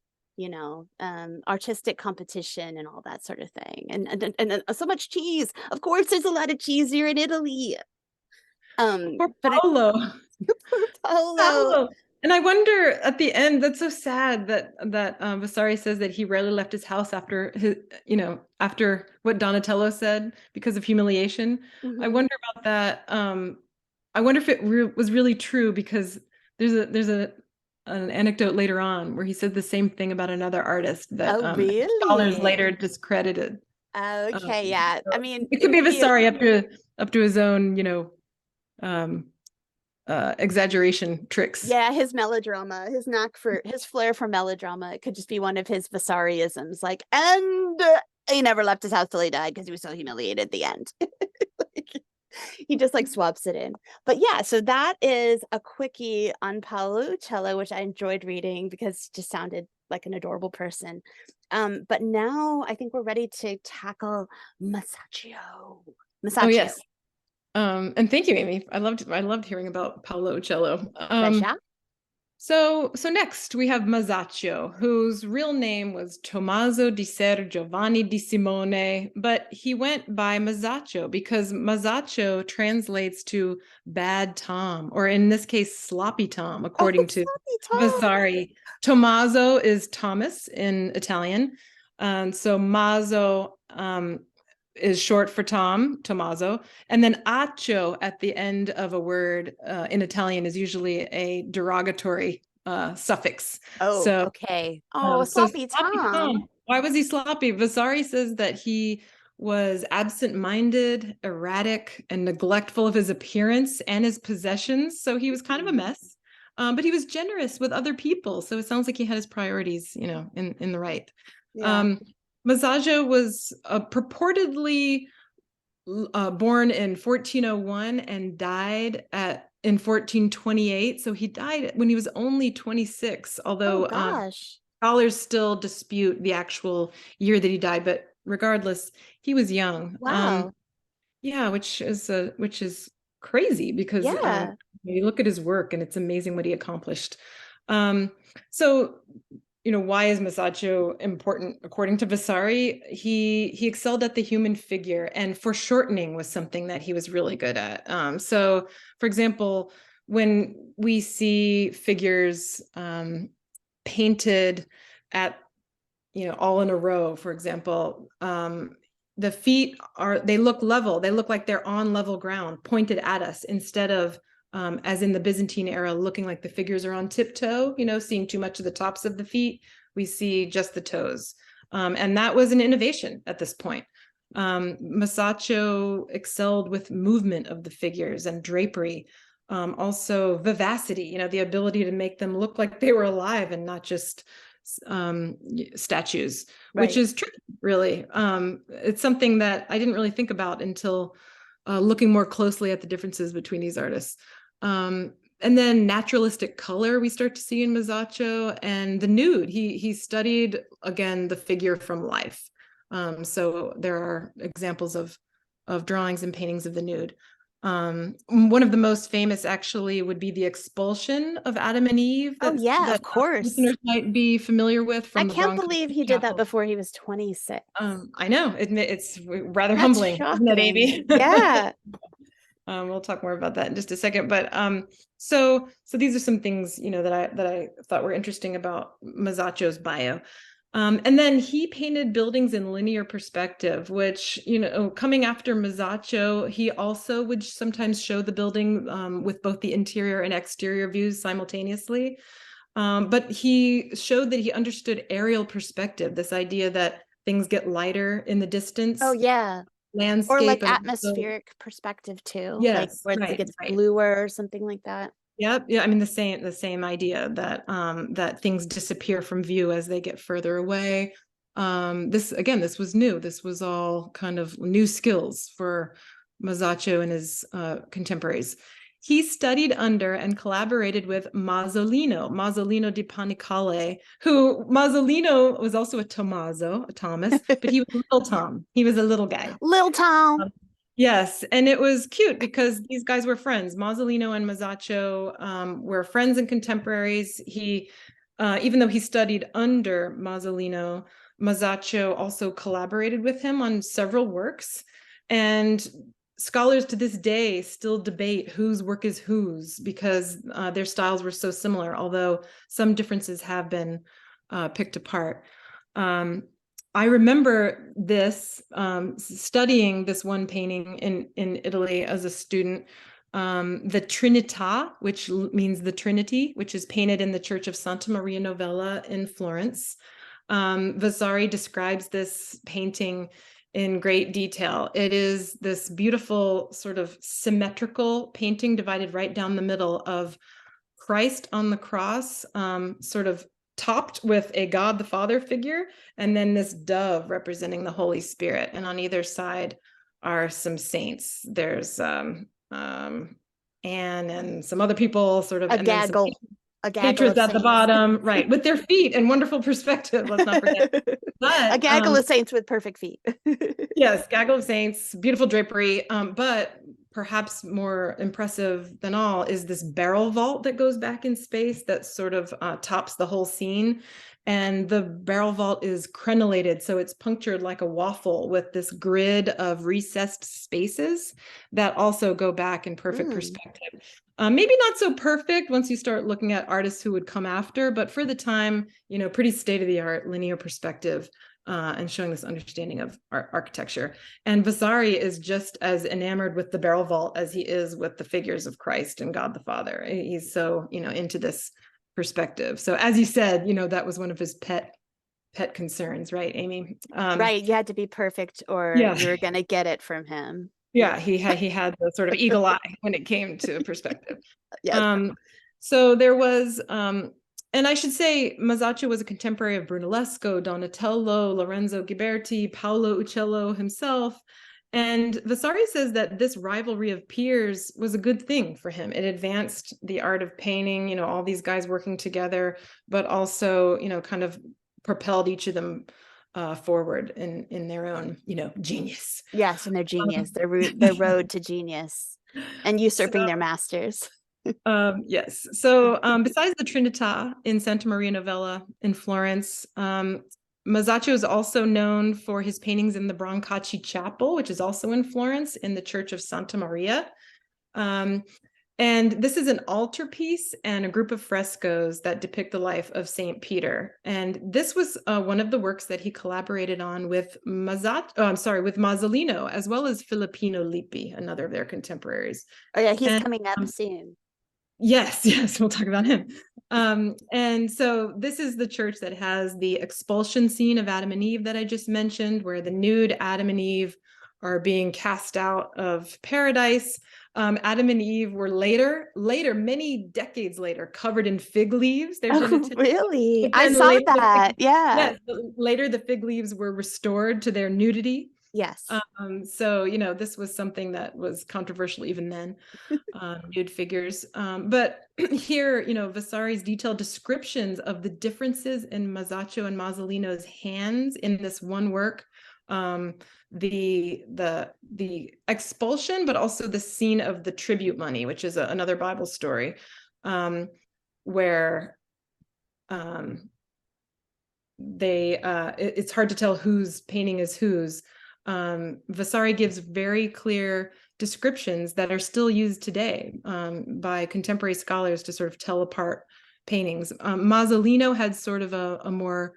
artistic competition and all that sort of thing. And so much cheese. Of course, there's a lot of cheese here in Italy. Poor Paolo. Poor Paolo. Paolo. And I wonder at the end, that's so sad that Vasari says that he rarely left his house after after what Donatello said because of humiliation. I wonder about that. I wonder if it was really true, because there's an anecdote later on where he said the same thing about another artist that really? Scholars later discredited. Okay, yeah. So I mean, it could be Vasari up to his own, exaggeration tricks. Yeah, his melodrama, his flair for melodrama. It could just be one of his Vasariisms, like, and he never left his house till he died because he was so humiliated at the end. He just like swaps it in. But yeah, so that is a quickie on Paolo Uccello, which I enjoyed reading because it just sounded like an adorable person. But now I think we're ready to tackle Masaccio. Oh yes. And thank you, Amy. I loved hearing about Paolo Uccello. So next we have Masaccio, whose real name was Tommaso di Ser Giovanni di Simone, but he went by Masaccio because Masaccio translates to bad Tom, or in this case, sloppy Tom, according to Vasari. Tommaso is Thomas in Italian. So Maso is short for Tom, Tommaso, and then accio at the end of a word in Italian is usually a derogatory suffix. Oh, so, okay. Oh, sloppy Tom. Why was he sloppy? Vasari says that he was absent-minded, erratic, and neglectful of his appearance and his possessions. So he was kind of a mess, but he was generous with other people. So it sounds like he had his priorities, in the right. Yeah. Masaccio was purportedly born in 1401 and died in 1428. So he died when he was only 26, although scholars still dispute the actual year that he died. But regardless, he was young. Wow. Yeah, which is crazy because you look at his work and it's amazing what he accomplished. So why is Masaccio important? According to Vasari, he excelled at the human figure, and foreshortening was something that he was really good at. So, for example, when we see figures painted at, all in a row, for example, the feet they look level. They look like they're on level ground, pointed at us, instead of, as in the Byzantine era, looking like the figures are on tiptoe, seeing too much of the tops of the feet. We see just the toes. And that was an innovation at this point. Masaccio excelled with movement of the figures and drapery. Also vivacity, the ability to make them look like they were alive and not just statues, Right. which is tricky, really. It's something that I didn't really think about until looking more closely at the differences between these artists. And then naturalistic color we start to see in Masaccio, and the nude. He studied, again, the figure from life. So there are examples of drawings and paintings of the nude. One of the most famous actually would be the expulsion of Adam and Eve. That, of course. Listeners might be familiar with from I can't believe he did that before he was 26. I know, it's rather That's humbling, shocking. isn't it, Amy? Yeah. We'll talk more about that in just a second. But so these are some things, that I thought were interesting about Masaccio's bio. And then he painted buildings in linear perspective, which, coming after Masaccio, he also would sometimes show the building with both the interior and exterior views simultaneously. But he showed that he understood aerial perspective, this idea that things get lighter in the distance. Oh, yeah. Landscape. Or like atmospheric perspective too. Yes, like where it gets bluer or something like that. Yep. Yeah. I mean, the same idea that that things disappear from view as they get further away. This was new. This was all kind of new skills for Masaccio and his contemporaries. He studied under and collaborated with Masolino di Panicale, who Masolino was also a Thomas, but he was little Tom. He was a little guy. Little Tom. Yes, and it was cute because these guys were friends. Masolino and Masaccio were friends and contemporaries. He, even though he studied under Masolino, Masaccio also collaborated with him on several works. And scholars to this day still debate whose work is whose because their styles were so similar, although some differences have been picked apart. I remember this, studying this one painting in Italy as a student, the Trinità, which means the Trinity, which is painted in the Church of Santa Maria Novella in Florence. Vasari describes this painting in great detail. It is this beautiful sort of symmetrical painting divided right down the middle of Christ on the cross, sort of topped with a God the Father figure, and then this dove representing the Holy Spirit. And on either side are some saints. There's Anne and some other people, sort of a gaggle patrons at the bottom, right, with their feet and wonderful perspective. Let's not forget. But a gaggle of saints with perfect feet. Yes, gaggle of saints, beautiful drapery. But perhaps more impressive than all is this barrel vault that goes back in space that sort of tops the whole scene. And the barrel vault is crenellated, so it's punctured like a waffle with this grid of recessed spaces that also go back in perfect perspective. Maybe not so perfect once you start looking at artists who would come after, but for the time, pretty state-of-the-art linear perspective and showing this understanding of architecture. And Vasari is just as enamored with the barrel vault as he is with the figures of Christ and God the Father. He's so, into this perspective. So as you said, that was one of his pet concerns, right, Amy? Right. You had to be perfect or you were going to get it from him. Yeah, he had the sort of eagle eye when it came to perspective. Yeah. So there was, and I should say, Masaccio was a contemporary of Brunellesco, Donatello, Lorenzo Ghiberti, Paolo Uccello himself. And Vasari says that this rivalry of peers was a good thing for him. It advanced the art of painting, all these guys working together, but also, kind of propelled each of them forward in their own, genius. Yes, and their genius, their road to genius and usurping their masters. Yes. So besides the Trinità in Santa Maria Novella in Florence, Masaccio is also known for his paintings in the Brancacci Chapel, which is also in Florence in the Church of Santa Maria. And And this is an altarpiece and a group of frescoes that depict the life of Saint Peter. And this was one of the works that he collaborated on with with Masolino, as well as Filippino Lippi, another of their contemporaries. Oh yeah, he's And, coming up soon. Yes, we'll talk about him. And so this is the church that has the expulsion scene of Adam and Eve that I just mentioned, where the nude Adam and Eve are being cast out of paradise. Adam and Eve were later, many decades later, covered in fig leaves. Their genital. Really? I saw that. Yeah. Later, the fig leaves were restored to their nudity. Yes. So, this was something that was controversial even then, nude figures. But here, Vasari's detailed descriptions of the differences in Masaccio and Masolino's hands in this one work, the expulsion, but also the scene of the tribute money, which is another Bible story, where it's hard to tell whose painting is whose. Vasari gives very clear descriptions that are still used today by contemporary scholars to sort of tell apart paintings. Masolino had sort of a more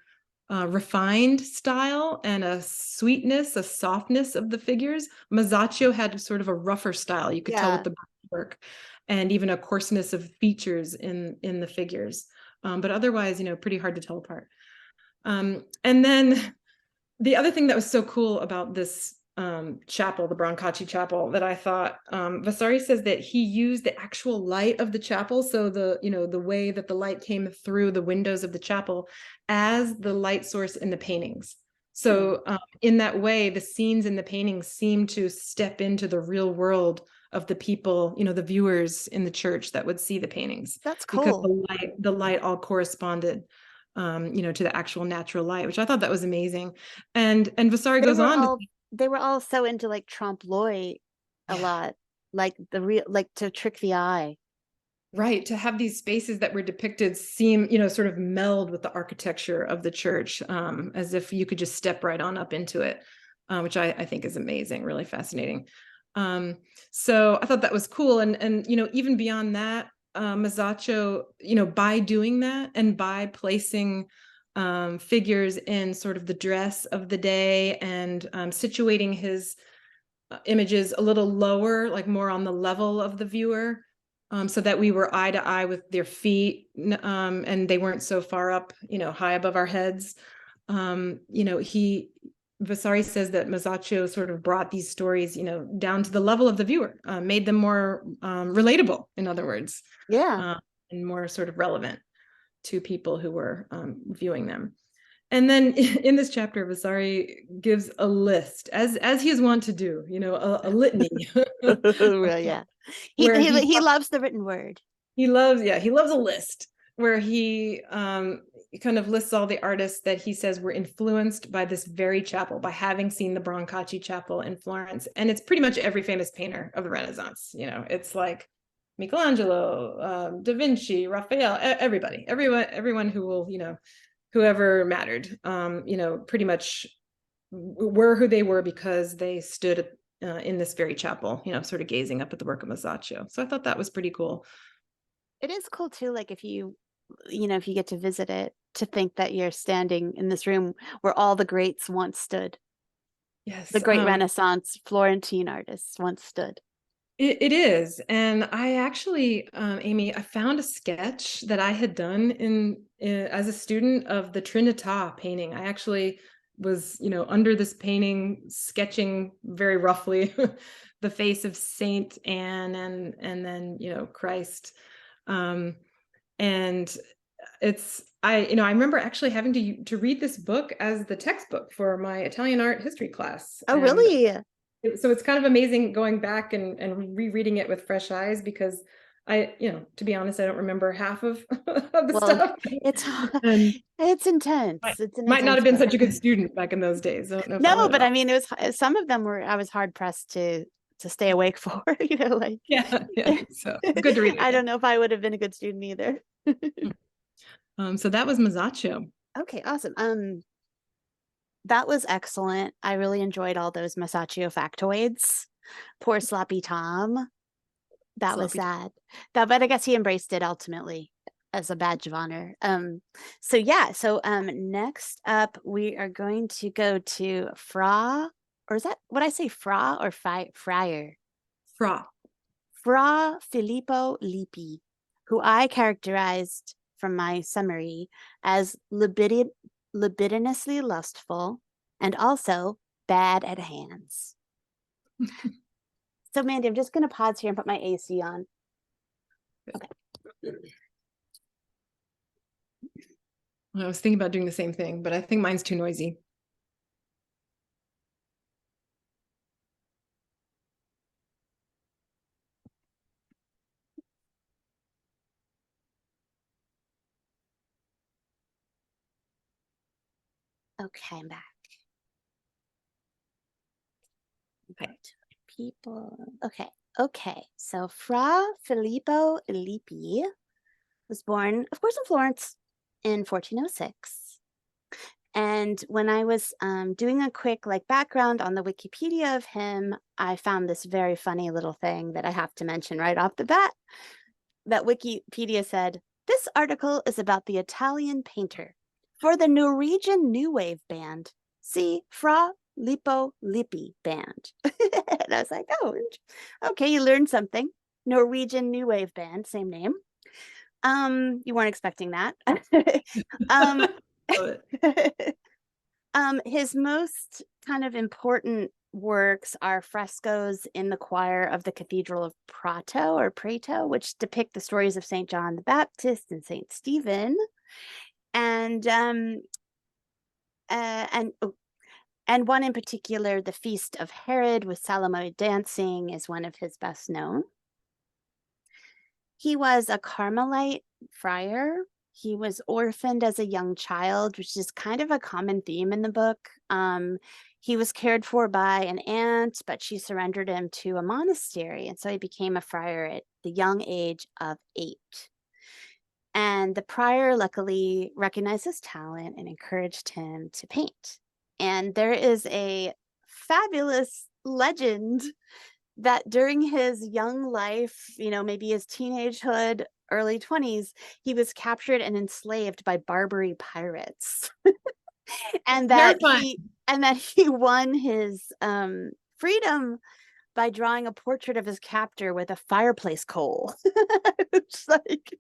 refined style and a sweetness, a softness of the figures. Masaccio had sort of a rougher style. You could tell with the work, and even a coarseness of features in the figures. But otherwise, pretty hard to tell apart. And then the other thing that was so cool about this chapel, the Brancacci chapel, that I thought, Vasari says that he used the actual light of the chapel, so the way that the light came through the windows of the chapel, as the light source in the paintings. So in that way, the scenes in the paintings seem to step into the real world of the people, the viewers in the church that would see the paintings. That's cool. Because the light all corresponded to the actual natural light, which I thought that was amazing. And Vasari goes on. They were all so into like trompe l'oeil a lot, like to trick the eye. Right, to have these spaces that were depicted seem, sort of meld with the architecture of the church, as if you could just step right on up into it, which I think is amazing, really fascinating. So I thought that was cool. And even beyond that, Masaccio, by doing that and by placing figures in sort of the dress of the day and situating his images a little lower, like more on the level of the viewer, so that we were eye to eye with their feet, and they weren't so far up, high above our heads. Vasari says that Masaccio sort of brought these stories, down to the level of the viewer, made them more relatable, in other words. Yeah. And more sort of relevant to people who were viewing them. And then in this chapter, Vasari gives a list, as he is wont to do, a litany. Well, yeah. He loves the written word. He loves a list where he kind of lists all the artists that he says were influenced by this very chapel, by having seen the Brancacci chapel in Florence. And it's pretty much every famous painter of the Renaissance. It's like Michelangelo, Da Vinci, Raphael, everyone who will, whoever mattered, pretty much were who they were because they stood in this very chapel, sort of gazing up at the work of Masaccio. So I thought that was pretty cool. It is cool too, like if you get to visit it, to think that you're standing in this room where all the greats once stood. Yes. The great Renaissance Florentine artists once stood. It is. And I actually, Amy, I found a sketch that I had done as a student of the Trinità painting. I actually was, under this painting, sketching very roughly the face of Saint Anne and then, Christ. And I remember actually having to read this book as the textbook for my Italian art history class. Oh, really? So it's kind of amazing going back and rereading it with fresh eyes, because to be honest, I don't remember half of the stuff. It's intense. Might not have been such a good student back in those days. No, but I mean, it was some of them I was hard pressed to stay awake for, Yeah. So good to read. I don't know if I would have been a good student either. So that was Masaccio. Okay, awesome. That was excellent. I really enjoyed all those Masaccio factoids. Poor sloppy Tom. That was sad. But I guess he embraced it ultimately as a badge of honor. Next up we are going to go to Fra, or is that what I say, Fra or Friar? Fra Filippo Lippi, who I characterized from my summary as libidinously lustful and also bad at hands. So, Mandy, I'm just going to pause here and put my AC on. Okay. I was thinking about doing the same thing, but I think mine's too noisy. Okay, I'm back. Right. People. Okay. So Fra Filippo Lippi was born, of course, in Florence in 1406. And when I was doing a quick background on the Wikipedia of him, I found this very funny little thing that I have to mention right off the bat. That Wikipedia said, this article is about the Italian painter. For the Norwegian New Wave band, see Fra Filippo Lippi band. And I was like, oh, okay, you learned something. Norwegian New Wave band, same name. You weren't expecting that. His most kind of important works are frescoes in the choir of the Cathedral of Prato, which depict the stories of St. John the Baptist and St. Stephen. And one in particular, the Feast of Herod with Salome dancing, is one of his best known. He was a Carmelite friar. He was orphaned as a young child, which is kind of a common theme in the book. He was cared for by an aunt, but she surrendered him to a monastery. And so he became a friar at the young age of 8. And the prior luckily recognized his talent and encouraged him to paint. And there is a fabulous legend that during his young life, maybe his teenagehood, early 20s, he was captured and enslaved by Barbary pirates. and that he won his freedom by drawing a portrait of his captor with a fireplace coal. It's like,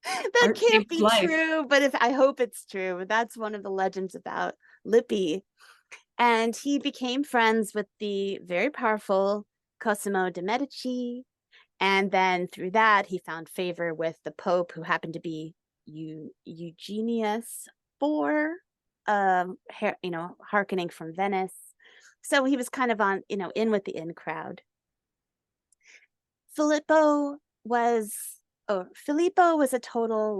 that can't be true, but I hope it's true. That's one of the legends about Lippi. And he became friends with the very powerful Cosimo de' Medici. And then through that, he found favor with the Pope, who happened to be Eugenius IV, hearkening from Venice. So he was kind of on, in with the in crowd. Filippo was a total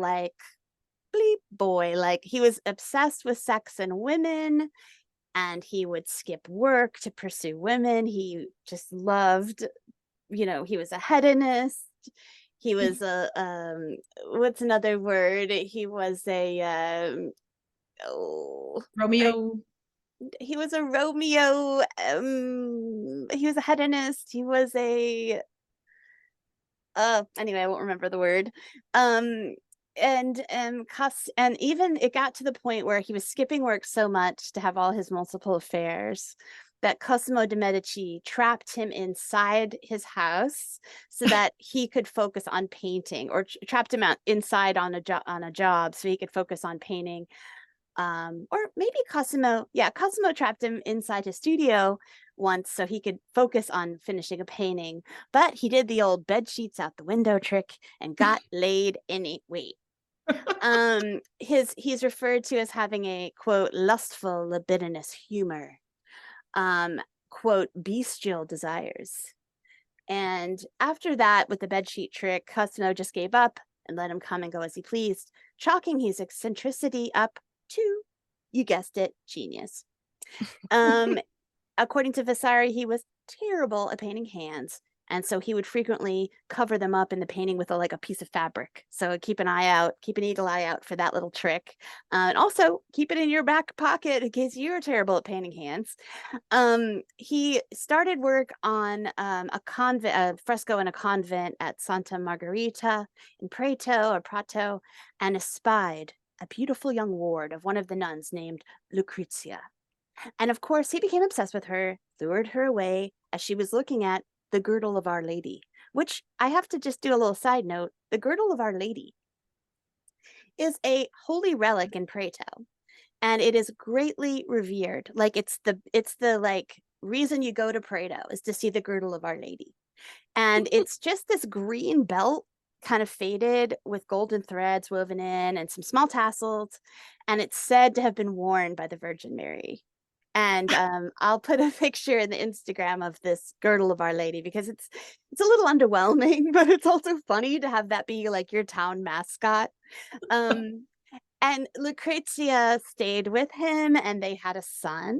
bleep boy. He was obsessed with sex and women, and he would skip work to pursue women. He just loved, he was a hedonist. He was a what's another word? He was a Romeo. He was a Romeo. He was a hedonist. He was a anyway, I won't remember the word. And even it got to the point where he was skipping work so much to have all his multiple affairs that Cosimo de' Medici trapped him inside his house so that he could focus on painting, or trapped him out inside on a job so he could focus on painting. Or maybe Cosimo trapped him inside his studio once so he could focus on finishing a painting, but he did the old bed sheets out the window trick and got laid anyway. He's referred to as having a, quote, lustful libidinous humor, quote, bestial desires. And after that, with the bedsheet trick, Cosimo just gave up and let him come and go as he pleased, chalking his eccentricity up to, you guessed it, genius. According to Vasari, he was terrible at painting hands And so he would frequently cover them up in the painting with like a piece of fabric. So keep an eagle eye out for that little trick. And also keep it in your back pocket in case you're terrible at painting hands. He started work on a fresco in a convent at Santa Margherita in Prato, and espied a beautiful young ward of one of the nuns named Lucrezia. And of course, he became obsessed with her, lured her away as she was looking at the Girdle of Our Lady, which I have to just do a little side note. The Girdle of Our Lady is a holy relic in Prato, and it is greatly revered. Like it's the like reason you go to Prato is to see the Girdle of Our Lady. And it's just this green belt, kind of faded with golden threads woven in and some small tassels, and it's said to have been worn by the Virgin Mary. And I'll put a picture in the Instagram of this Girdle of Our Lady because it's a little underwhelming, but it's also funny to have that be like your town mascot. And Lucrezia stayed with him, and they had a son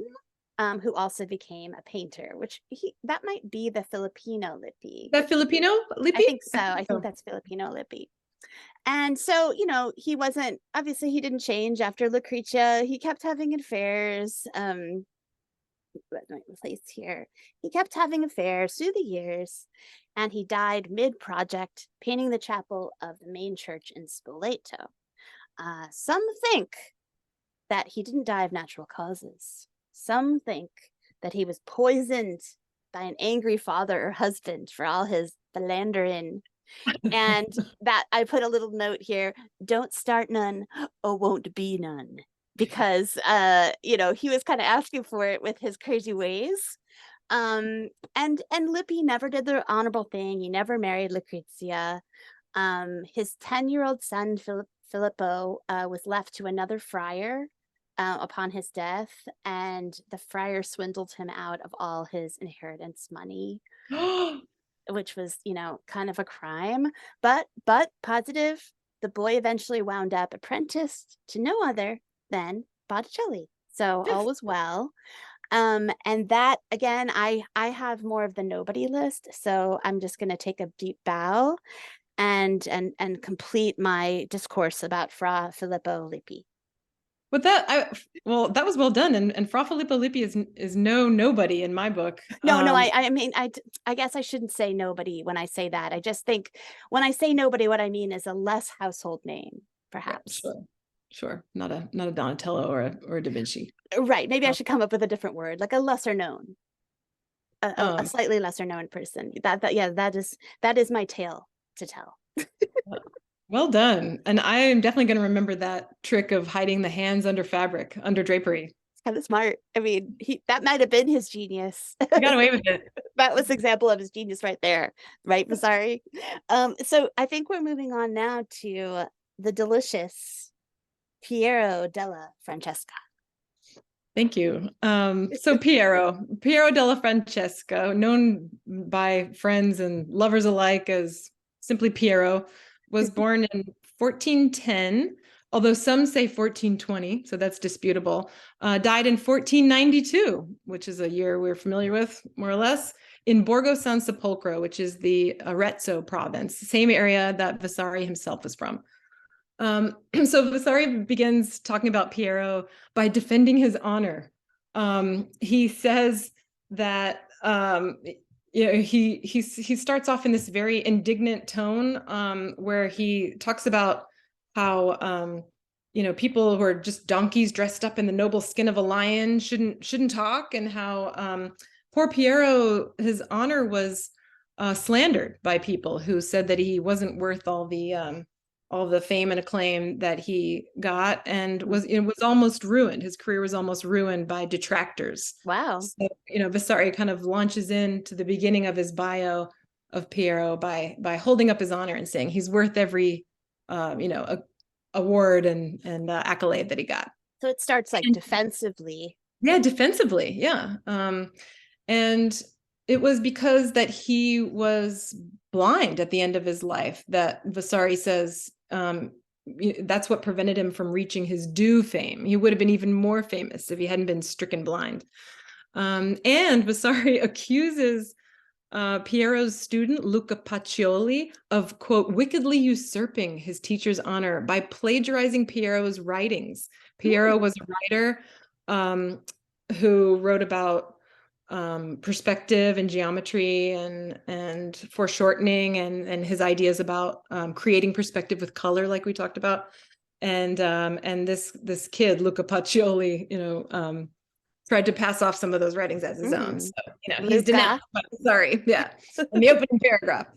who also became a painter, which that might be the Filipino Lippi. That Filipino Lippi? I think so. I think that's Filipino Lippi. And so, he wasn't, obviously he didn't change after Lucrezia. He kept having affairs. Let me place here. He kept having affairs through the years, and he died mid-project painting the chapel of the main church in Spoleto. Some think that he didn't die of natural causes. Some think that he was poisoned by an angry father or husband for all his philandering. And that I put a little note here: don't start none or won't be none, because he was kind of asking for it with his crazy ways. And Lippi never did the honorable thing. He never married Lucrezia. His 10-year-old son Filippo was left to another friar upon his death, and the friar swindled him out of all his inheritance money. Which was, kind of a crime, but positive. The boy eventually wound up apprenticed to no other than Botticelli. So all was well. And that, again, I have more of the nobody list. So I'm just going to take a deep bow and complete my discourse about Fra Filippo Lippi. That was well done, and Fra Filippo Lippi is nobody in my book. No, I mean, I guess I shouldn't say nobody when I say that. I just think when I say nobody, what I mean is a less household name, perhaps. Sure, not a Donatello or a Da Vinci. Right. Maybe I should come up with a different word, like a lesser known, a slightly lesser known person. That is my tale to tell. Well done. And I am definitely going to remember that trick of hiding the hands under fabric, under drapery. It's kind of smart. I mean, that might have been his genius. He got away with it. That was an example of his genius right there. Right, Vasari? So I think we're moving on now to the delicious Piero Della Francesca. Thank you. So Piero Della Francesca, known by friends and lovers alike as simply Piero, was born in 1410, although some say 1420, so that's disputable. Died in 1492, which is a year we're familiar with, more or less, in Borgo San Sepolcro, which is the Arezzo province, same area that Vasari himself was from. So Vasari begins talking about Piero by defending his honor. He says that he starts off in this very indignant tone, where he talks about how people who are just donkeys dressed up in the noble skin of a lion shouldn't talk, and how poor Piero, his honor was slandered by people who said that he wasn't worth all the fame and acclaim that he got, and was almost ruined. His career was almost ruined by detractors. Wow. So, Vasari kind of launches into the beginning of his bio of Piero by holding up his honor and saying he's worth every, award and accolade that he got. So it starts like defensively. Yeah, defensively. Yeah. And it was because that he was blind at the end of his life that Vasari says that's what prevented him from reaching his due fame. He would have been even more famous if he hadn't been stricken blind. And Vasari accuses Piero's student, Luca Pacioli, of, quote, wickedly usurping his teacher's honor by plagiarizing Piero's writings. Piero was a writer who wrote about perspective and geometry and foreshortening and his ideas about creating perspective with color, like we talked about. And this kid, Luca Pacioli, tried to pass off some of those writings as his own. So, he's denounced. Sorry, yeah, in the opening paragraph.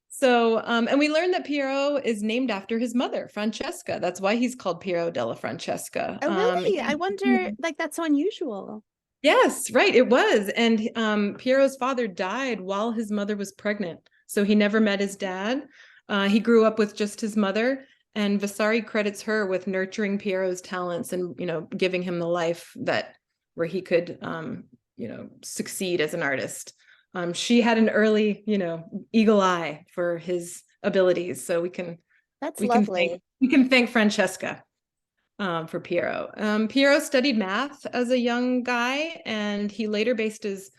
So, and we learned that Piero is named after his mother, Francesca. That's why he's called Piero Della Francesca. Oh, really? I wonder, like, that's so unusual. Yes, right, it was. And Piero's father died while his mother was pregnant. So he never met his dad. He grew up with just his mother. And Vasari credits her with nurturing Piero's talents and, giving him the life where he could, succeed as an artist. She had an early, eagle eye for his abilities. So we can thank Francesca for Piero. Piero studied math as a young guy, and he later based his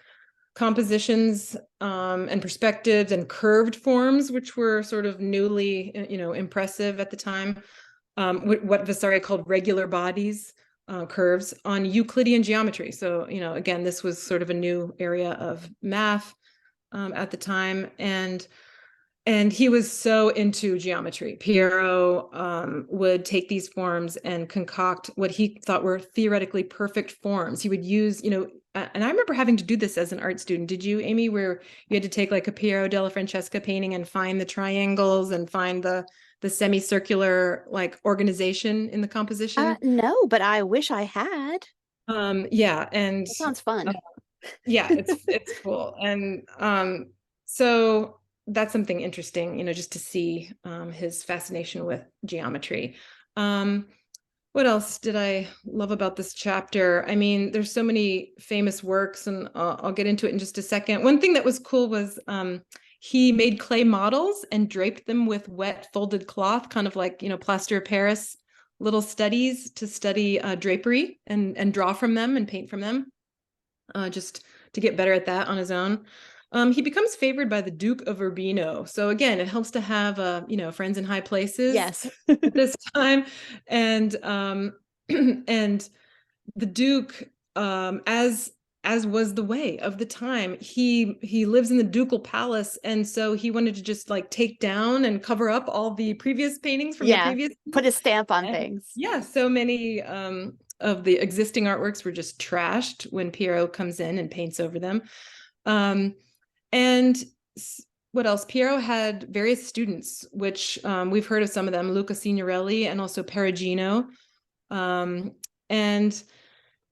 compositions and perspectives and curved forms, which were sort of newly, impressive at the time, what Vasari called regular bodies, curves, on Euclidean geometry. So, again, this was sort of a new area of math at the time. And he was so into geometry. Piero would take these forms and concoct what he thought were theoretically perfect forms. He would use, and I remember having to do this as an art student. Did you, Amy, where you had to take like a Piero Della Francesca painting and find the triangles and find the semicircular like organization in the composition? No, but I wish I had. Yeah, and that sounds fun. Yeah, it's cool. And so that's something interesting, just to see his fascination with geometry. What else did I love about this chapter? I mean, there's so many famous works, and I'll get into it in just a second. One thing that was cool was he made clay models and draped them with wet folded cloth, kind of like, plaster of Paris little studies to study drapery and draw from them and paint from them, just to get better at that on his own. He becomes favored by the Duke of Urbino. So again, it helps to have, friends in high places. Yes. At this time. And and the Duke, as was the way of the time, he lives in the ducal palace. And so he wanted to just like take down and cover up all the previous paintings from the previous. Put a stamp on things. Yeah. So many of the existing artworks were just trashed when Piero comes in and paints over them. And what else? Piero had various students, which we've heard of some of them, Luca Signorelli and also Perugino. And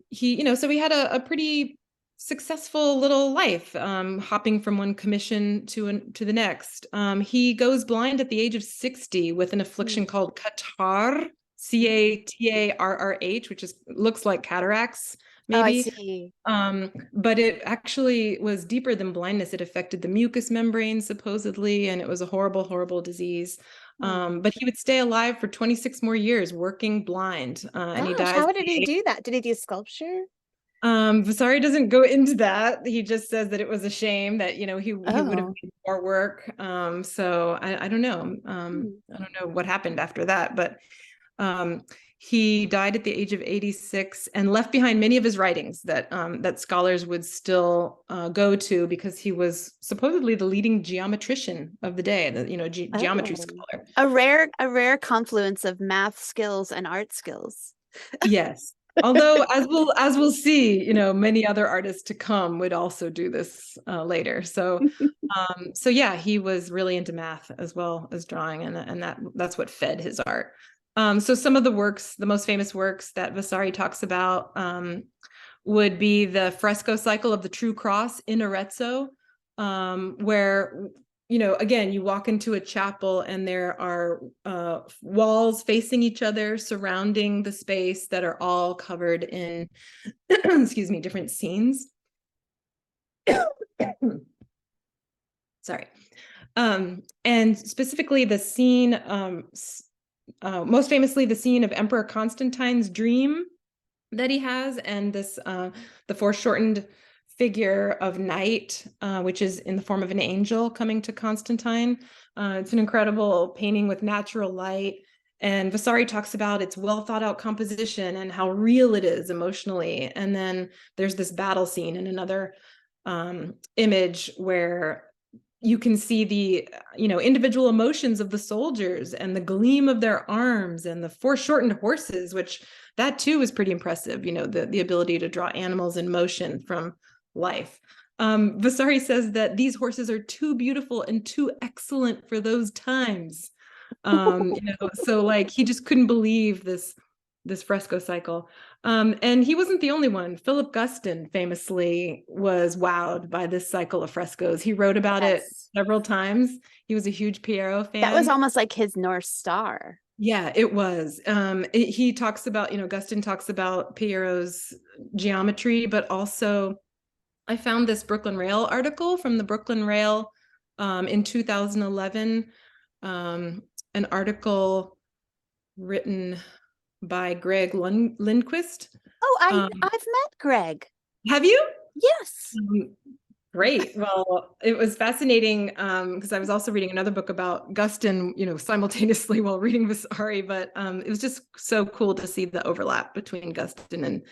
he, so he had a pretty successful little life, hopping from one commission to the next. He goes blind at the age of 60 with an affliction called catarrh, Catarrh, which looks like cataracts. Maybe. Oh, I see. But it actually was deeper than blindness. It affected the mucous membrane, supposedly, and it was a horrible, horrible disease. But he would stay alive for 26 more years, working blind. And he dies. How did he do that? Did he do sculpture? Vasari doesn't go into that. He just says that it was a shame that, he would have made more work. So I don't know. I don't know what happened after that, but he died at the age of 86 and left behind many of his writings that scholars would still go to, because he was supposedly the leading geometrician of the day, geometry scholar. A rare confluence of math skills and art skills. Yes. Although, as we'll see, many other artists to come would also do this later. So yeah, he was really into math as well as drawing, and that's what fed his art. So some of the most famous works that Vasari talks about would be the fresco cycle of the True Cross in Arezzo, where, again, you walk into a chapel and there are walls facing each other, surrounding the space, that are all covered in, excuse me, different scenes. Sorry. And specifically the scene, most famously, the scene of Emperor Constantine's dream that he has, and this the foreshortened figure of night, which is in the form of an angel coming to Constantine. It's an incredible painting with natural light. And Vasari talks about its well thought out composition and how real it is emotionally. And then there's this battle scene in another image where you can see the individual emotions of the soldiers and the gleam of their arms and the foreshortened horses, which that too is pretty impressive, the ability to draw animals in motion from life. Vasari says that these horses are too beautiful and too excellent for those times. So like he just couldn't believe this fresco cycle. And he wasn't the only one. Philip Guston famously was wowed by this cycle of frescoes. He wrote about it several times. He was a huge Piero fan. That was almost like his North Star. Yeah, it was. He talks about, Guston talks about Piero's geometry, but also I found this Brooklyn Rail article from the Brooklyn Rail in 2011, an article written by Greg Lindquist. Oh, I've met Greg. Have you? Yes. Great. Well, it was fascinating because I was also reading another book about Guston, simultaneously while reading Vasari, but it was just so cool to see the overlap between Guston and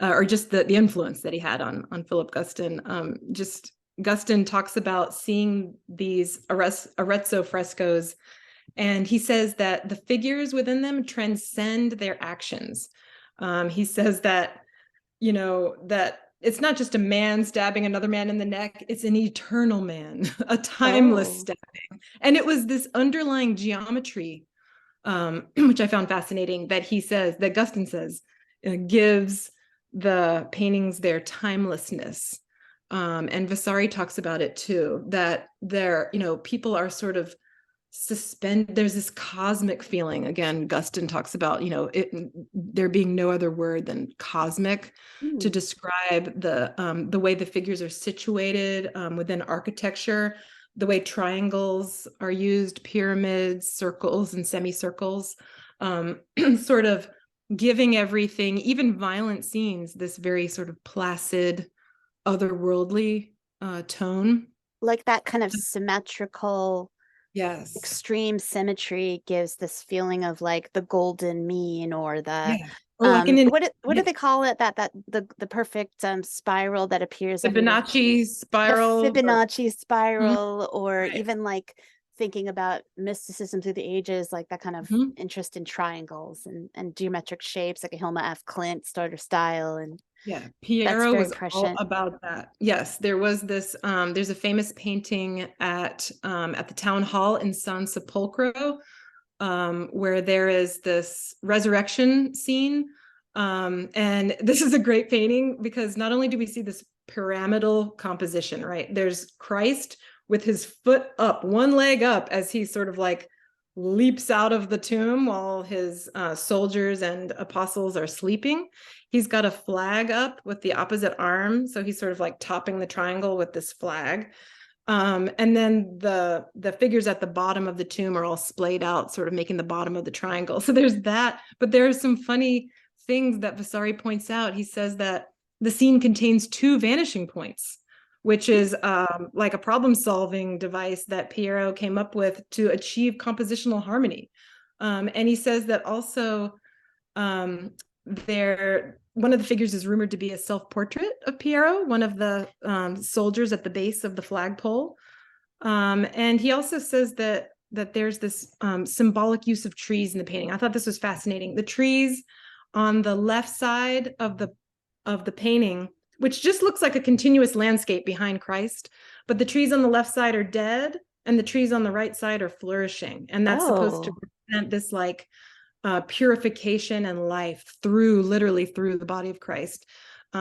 or just the influence that he had on Philip Guston. Just Guston talks about seeing these Arezzo frescoes, and he says that the figures within them transcend their actions. He says that, that it's not just a man stabbing another man in the neck, it's an eternal man, a timeless stabbing. And it was this underlying geometry, which I found fascinating, that Guston says gives the paintings their timelessness. And Vasari talks about it too, that people are sort of there's this cosmic feeling. Again, Guston talks about, there being no other word than cosmic to describe the way the figures are situated within architecture, the way triangles are used, pyramids, circles, and semicircles, sort of giving everything, even violent scenes, this very sort of placid, otherworldly tone. Like that kind of symmetrical, yes, extreme symmetry gives this feeling of like the golden mean, or the what do they call it? That the perfect spiral that appears. Fibonacci spiral. The Fibonacci spiral, or even like thinking about mysticism through the ages, like that kind of interest in triangles and geometric shapes, like a Hilma F. Clint starter style. And yeah, Piero was all about that. Yes, there was this, there's a famous painting at the town hall in San Sepolcro, where there is this resurrection scene. And this is a great painting because not only do we see this pyramidal composition, right? There's Christ with his foot up, one leg up, as he sort of like leaps out of the tomb while his soldiers and apostles are sleeping. He's got a flag up with the opposite arm, so he's sort of like topping the triangle with this flag. And then the figures at the bottom of the tomb are all splayed out, sort of making the bottom of the triangle. So there's that, but there are some funny things that Vasari points out. He says that the scene contains two vanishing points, which is like a problem-solving device that Piero came up with to achieve compositional harmony. And he says that also one of the figures is rumored to be a self-portrait of Piero, one of the soldiers at the base of the flagpole. And he also says that there's this symbolic use of trees in the painting. I thought this was fascinating. The trees on the left side of the painting, which just looks like a continuous landscape behind Christ, but the trees on the left side are dead and the trees on the right side are flourishing. And that's supposed to represent this like purification and life literally through the body of Christ.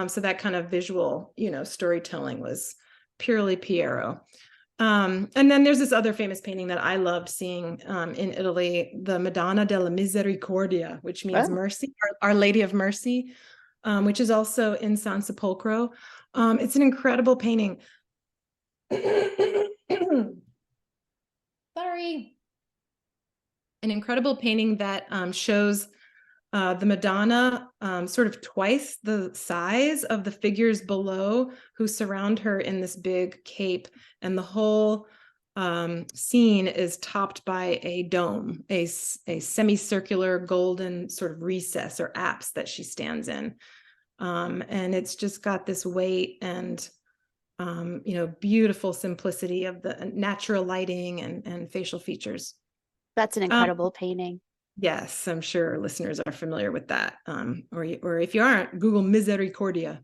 So that kind of visual, storytelling was purely Piero. And then there's this other famous painting that I loved seeing in Italy, the Madonna della Misericordia, which means mercy, Our Lady of Mercy, which is also in San Sepolcro. It's an incredible painting. Sorry. An incredible painting that shows the Madonna sort of twice the size of the figures below who surround her in this big cape. And the whole scene is topped by a dome, a semicircular golden sort of recess or apse that she stands in. And it's just got this weight and, beautiful simplicity of the natural lighting and facial features. That's an incredible painting. Yes, I'm sure listeners are familiar with that. Or if you aren't, Google Misericordia.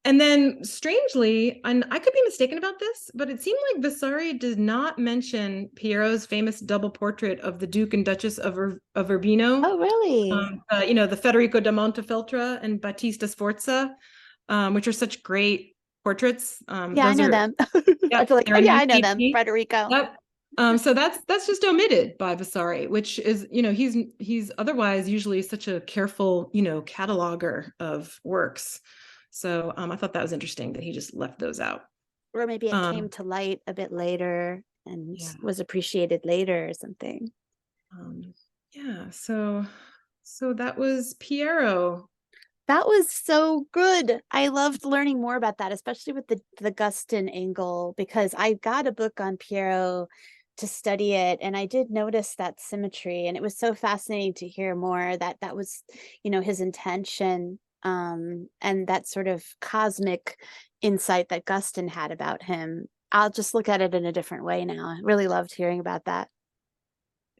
And then strangely, and I could be mistaken about this, but it seemed like Vasari did not mention Piero's famous double portrait of the Duke and Duchess of Urbino. Oh, really? The Federico da Montefeltro and Battista Sforza, which are such great portraits. Yeah, I know them. Yeah, I feel like, I know them. 1980. Federico. Yep. So that's just omitted by Vasari, which is, he's otherwise usually such a careful, cataloger of works. So I thought that was interesting that he just left those out. Or maybe it came to light a bit later and was appreciated later or something. So that was Piero. That was so good. I loved learning more about that, especially with the Guston angle, because I got a book on Piero to study it, and I did notice that symmetry, and it was so fascinating to hear more that was, his intention, and that sort of cosmic insight that Guston had about him. I'll just look at it in a different way now. I really loved hearing about that.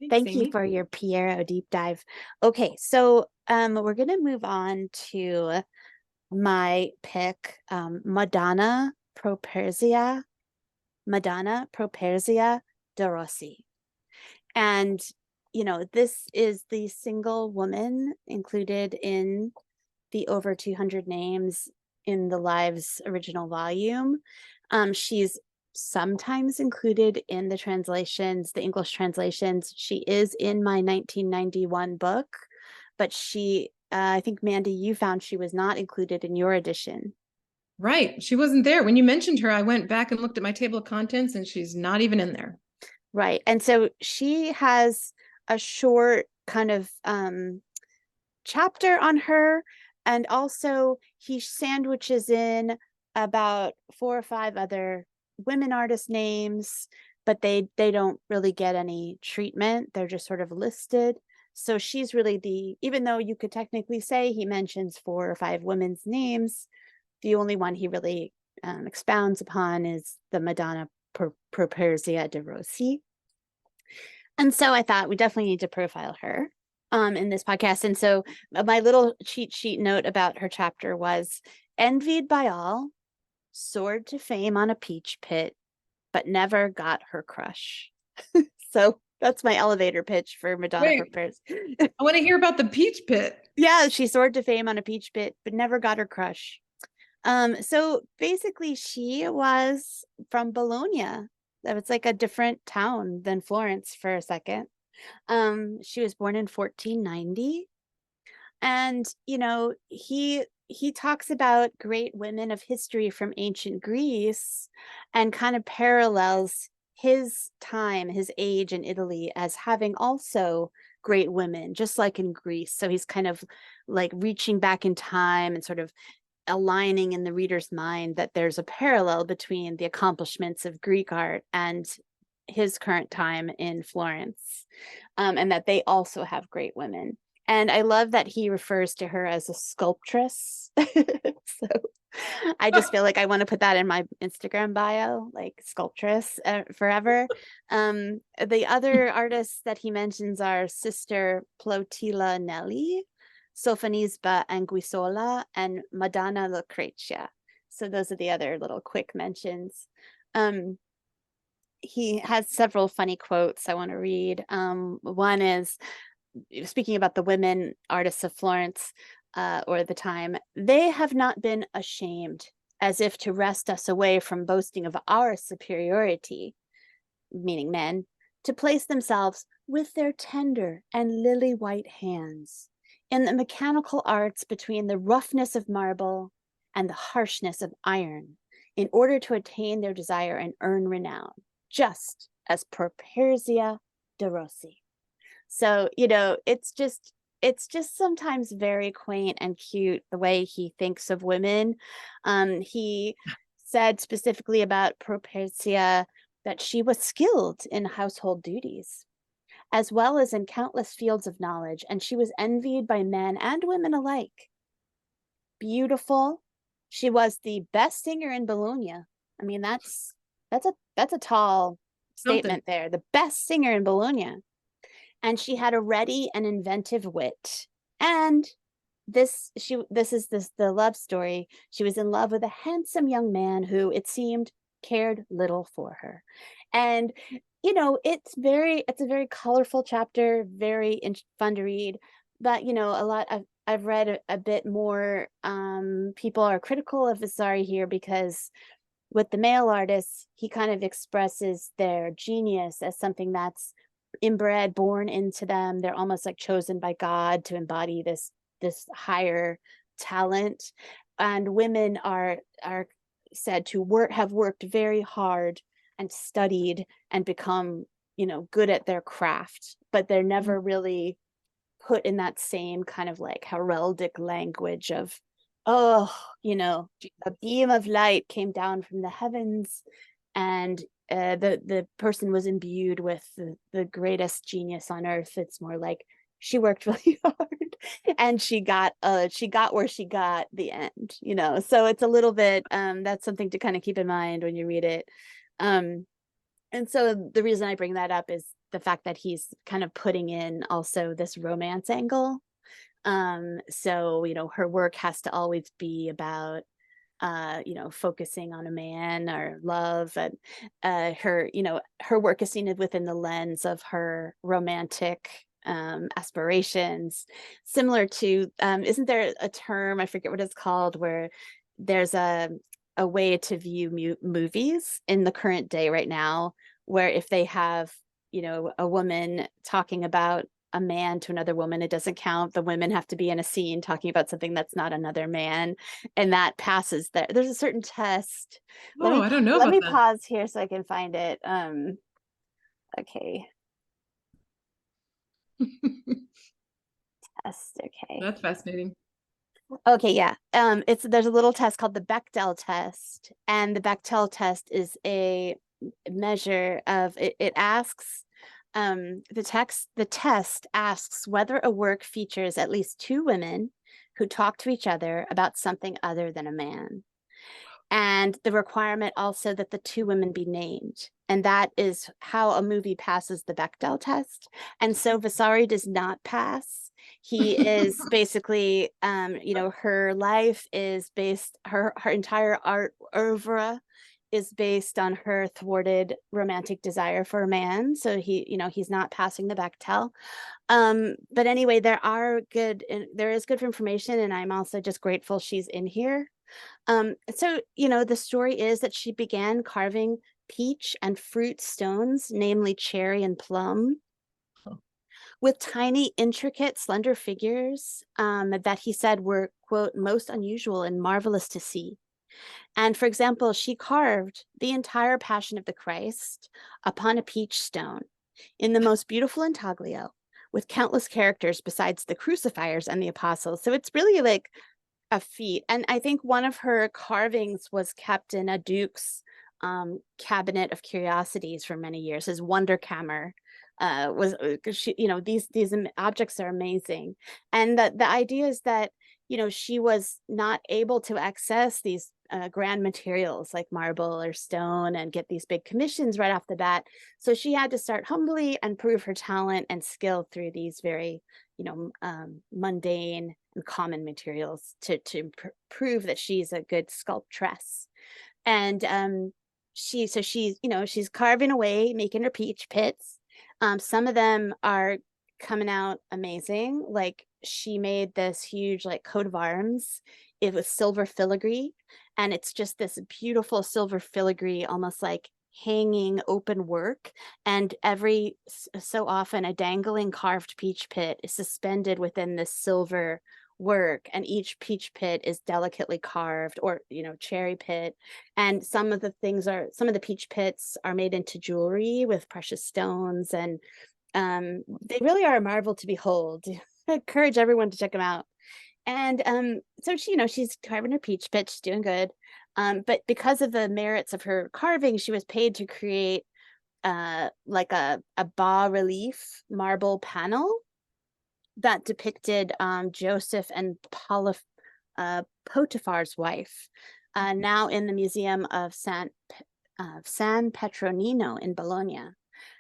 Thank you for your Piero deep dive. Okay, so we're going to move on to my pick, Madonna Properzia de Rossi. And, this is the single woman included in the over 200 names in the Lives original volume. She's sometimes included in the translations, the English translations. She is in my 1991 book, but I think, Mandy, you found she was not included in your edition. Right. She wasn't there. When you mentioned her, I went back and looked at my table of contents, and she's not even in there. Right. And so she has a short kind of chapter on her, and also he sandwiches in about 4 or 5 other women artist names, but they don't really get any treatment. They're just sort of listed. So she's really even though you could technically say he mentions 4 or 5 women's names, the only one he really expounds upon is the Madonna Properzia de Rossi. And so I thought we definitely need to profile her in this podcast. And so my little cheat sheet note about her chapter was: envied by all, soared to fame on a peach pit, but never got her crush. So that's my elevator pitch for Madonna Properzia. I want to hear about the peach pit. Yeah, she soared to fame on a peach pit, but never got her crush. So basically she was from Bologna. That was like a different town than Florence for a second. She was born in 1490. And, he talks about great women of history from ancient Greece and kind of parallels his time, his age in Italy as having also great women, just like in Greece. So he's kind of like reaching back in time and sort of aligning in the reader's mind that there's a parallel between the accomplishments of Greek art and his current time in Florence, and that they also have great women. And I love that he refers to her as a sculptress. So I just feel like I want to put that in my Instagram bio, like sculptress forever. The other artists that he mentions are Sister Plotilla Nelli, Sofonisba Anguissola, and Madonna Lucrezia. So those are the other little quick mentions. He has several funny quotes I want to read. One is, speaking about the women artists of Florence or the time: they have not been ashamed, as if to wrest us away from boasting of our superiority, meaning men, to place themselves with their tender and lily white hands in the mechanical arts between the roughness of marble and the harshness of iron, in order to attain their desire and earn renown, just as Properzia de Rossi. So, it's it's just sometimes very quaint and cute the way he thinks of women. He said specifically about Properzia that she was skilled in household duties, as well as in countless fields of knowledge, and she was envied by men and women alike. Beautiful. She was the best singer in Bologna. I mean, that's a tall statement there. The best singer in Bologna. And she had a ready and inventive wit. And this is the love story. She was in love with a handsome young man who, it seemed, cared little for her. And it's a very colorful chapter, very fun to read. But I've read a bit more. People are critical of Vasari here because with the male artists, he kind of expresses their genius as something that's inbred, born into them. They're almost like chosen by God to embody this higher talent. And women are said to have worked very hard and studied and become, good at their craft, but they're never really put in that same kind of like heraldic language of, a beam of light came down from the heavens, and the person was imbued with the greatest genius on earth. It's more like she worked really hard and she got where she got, the end, so it's a little bit that's something to kind of keep in mind when you read it. And so the reason I bring that up is the fact that he's kind of putting in also this romance angle. So her work has to always be about focusing on a man or love, and her work is seen within the lens of her romantic aspirations, similar to isn't there a term, I forget what it's called, where there's a way to view movies in the current day right now, where if they have a woman talking about a man to another woman, it doesn't count. The women have to be in a scene talking about something that's not another man, and that passes. There's a certain test. I don't know. Let me pause here so I can find it. Okay. Test. Okay. That's fascinating. Okay, yeah. There's a little test called the Bechdel test, and the Bechdel test is a measure of it asks the test asks whether a work features at least two women who talk to each other about something other than a man. And the requirement also that the two women be named. And that is how a movie passes the Bechdel test. And so Vasari does not pass. He is basically, her life is based, her entire art oeuvre is based on her thwarted romantic desire for a man. So he's not passing the Bechdel. But anyway, there is good information, and I'm also just grateful she's in here. So the story is that she began carving peach and fruit stones, namely cherry and plum, with tiny, intricate, slender figures that he said were, quote, most unusual and marvelous to see. And for example, she carved the entire Passion of the Christ upon a peach stone in the most beautiful intaglio, with countless characters besides the crucifiers and the apostles. So it's really like a feat. And I think one of her carvings was kept in a duke's cabinet of curiosities for many years. His Wunderkammer was, these objects are amazing. And the idea is that she was not able to access these grand materials like marble or stone and get these big commissions right off the bat. So she had to start humbly and prove her talent and skill through these very, mundane and common materials to prove that she's a good sculptress. And she's carving away, making her peach pits. Some of them are coming out amazing. Like she made this huge coat of arms. It was silver filigree, and it's just this beautiful silver filigree, almost like hanging open work. And every so often a dangling carved peach pit is suspended within this silver work, and each peach pit is delicately carved, or cherry pit. And some of the peach pits are made into jewelry with precious stones, and they really are a marvel to behold. I encourage everyone to check them out. And so she, she's carving her peach pit, she's doing good. But because of the merits of her carving, she was paid to create like a bas relief marble panel that depicted Joseph and Potiphar's wife, now in the Museum of San Petronino in Bologna.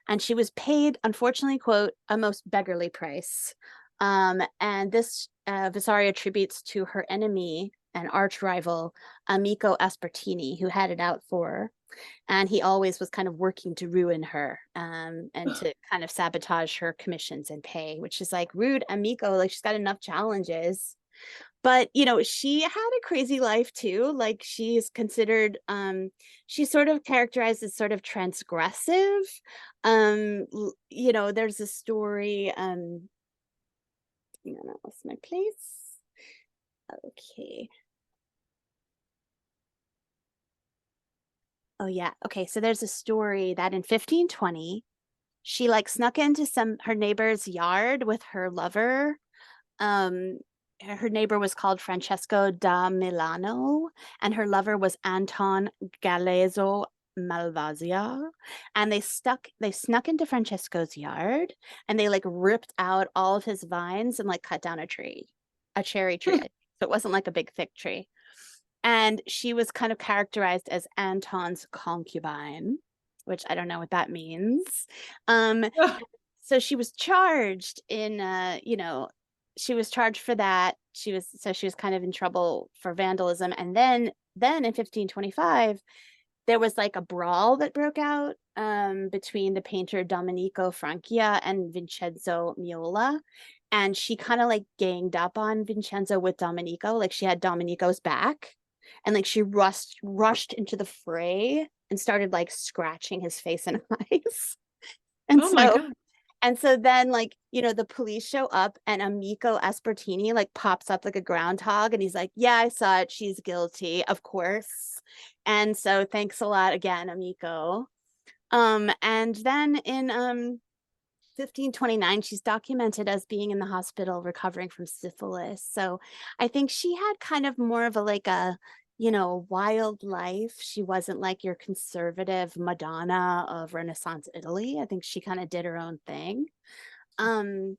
And she was paid, unfortunately, quote, a most beggarly price. And this Vasari attributes to her enemy and arch rival, Amico Aspertini, who had it out for her. And he always was kind of working to ruin her and to kind of sabotage her commissions and pay, which is like rude Amico. Like she's got enough challenges. But, she had a crazy life too. Like she's considered, she's sort of characterized as sort of transgressive. There's a story, I lost my place. Okay. Oh yeah. Okay. So there's a story that in 1520, she like snuck into her neighbor's yard with her lover. Her neighbor was called Francesco da Milano, and her lover was Anton Galeazzo Malvasia. And they snuck into Francesco's yard, and they like ripped out all of his vines and like cut down a cherry tree. So it wasn't like a big thick tree. And she was kind of characterized as Anton's concubine, which I don't know what that means. So she was charged she was charged for that. She was kind of in trouble for vandalism. And then in 1525, there was like a brawl that broke out between the painter Domenico Francia and Vincenzo Miola. And she kind of like ganged up on Vincenzo with Domenico. Like she had Domenico's back. And like she rushed into the fray and started like scratching his face and eyes. My God. And so then like, the police show up and Amico Aspertini like pops up like a groundhog and he's like, yeah, I saw it. She's guilty, of course. And so thanks a lot again, Amico. And then in 1529, she's documented as being in the hospital recovering from syphilis. So I think she had kind of more of a wild life. She wasn't like your conservative Madonna of Renaissance Italy. I think she kind of did her own thing. And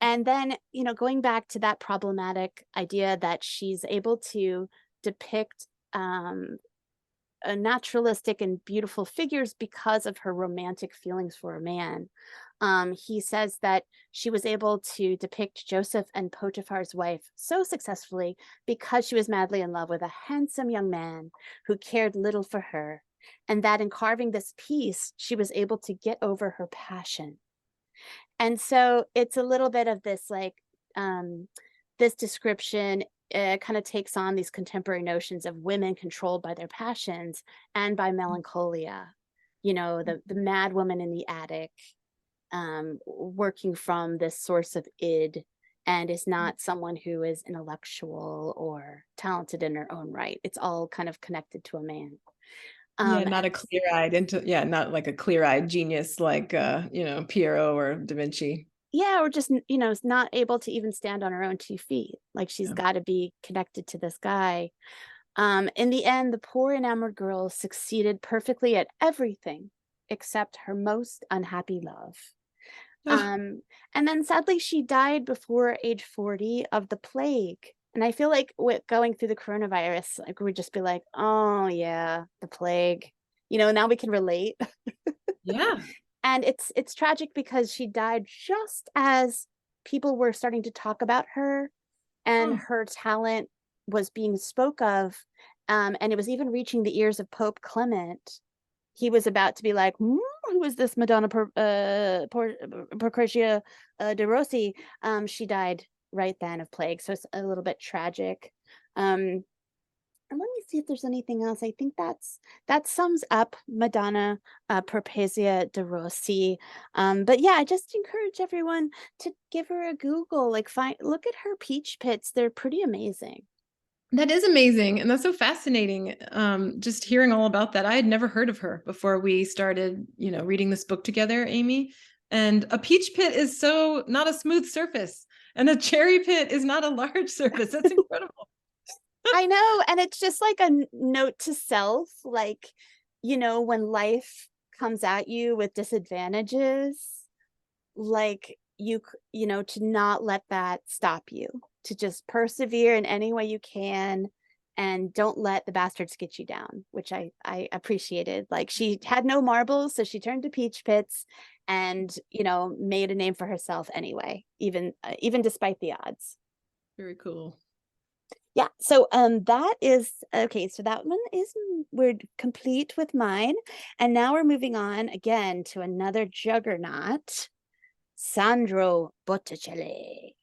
then, going back to that problematic idea that she's able to depict a naturalistic and beautiful figures because of her romantic feelings for a man. He says that she was able to depict Joseph and Potiphar's wife so successfully because she was madly in love with a handsome young man who cared little for her, and that in carving this piece, she was able to get over her passion. And so it's a little bit of this like this description kind of takes on these contemporary notions of women controlled by their passions and by melancholia. The mad woman in the attic, working from this source of id, and is not someone who is intellectual or talented in her own right. It's all kind of connected to a man. Not a clear-eyed not like a clear-eyed genius like Piero or Da Vinci. Yeah, or just is not able to even stand on her own 2 feet. Like she's got to be connected to this guy. In the end, the poor enamored girl succeeded perfectly at everything except her most unhappy love. And then sadly, she died before age 40 of the plague. And I feel like with going through the coronavirus, like we'd just be like, oh yeah, the plague. Now we can relate. Yeah. And it's tragic because she died just as people were starting to talk about her and her talent was being spoke of. And it was even reaching the ears of Pope Clement. He was about to be like, who is this Madonna Properzia de Rossi? She died right then of plague. So it's a little bit tragic. And let me see if there's anything else. I think that sums up Madonna Properzia de Rossi. But yeah, I just encourage everyone to give her a Google. Like look at her peach pits. They're pretty amazing. That is amazing. And that's so fascinating. Just hearing all about that. I had never heard of her before we started, reading this book together, Amy. And a peach pit is so not a smooth surface. And a cherry pit is not a large service. That's incredible. I know. And it's just like a note to self, like, you know, when life comes at you with disadvantages, like you know, to not let that stop you, to just persevere in any way you can, and don't let the bastards get you down, which I appreciated. Like, she had no marbles, so she turned to peach pits and, you know, made a name for herself anyway, even despite the odds. Very cool. Yeah, so that is okay. So that one is, we're complete with mine, and now we're moving on again to another juggernaut, Sandro Botticelli.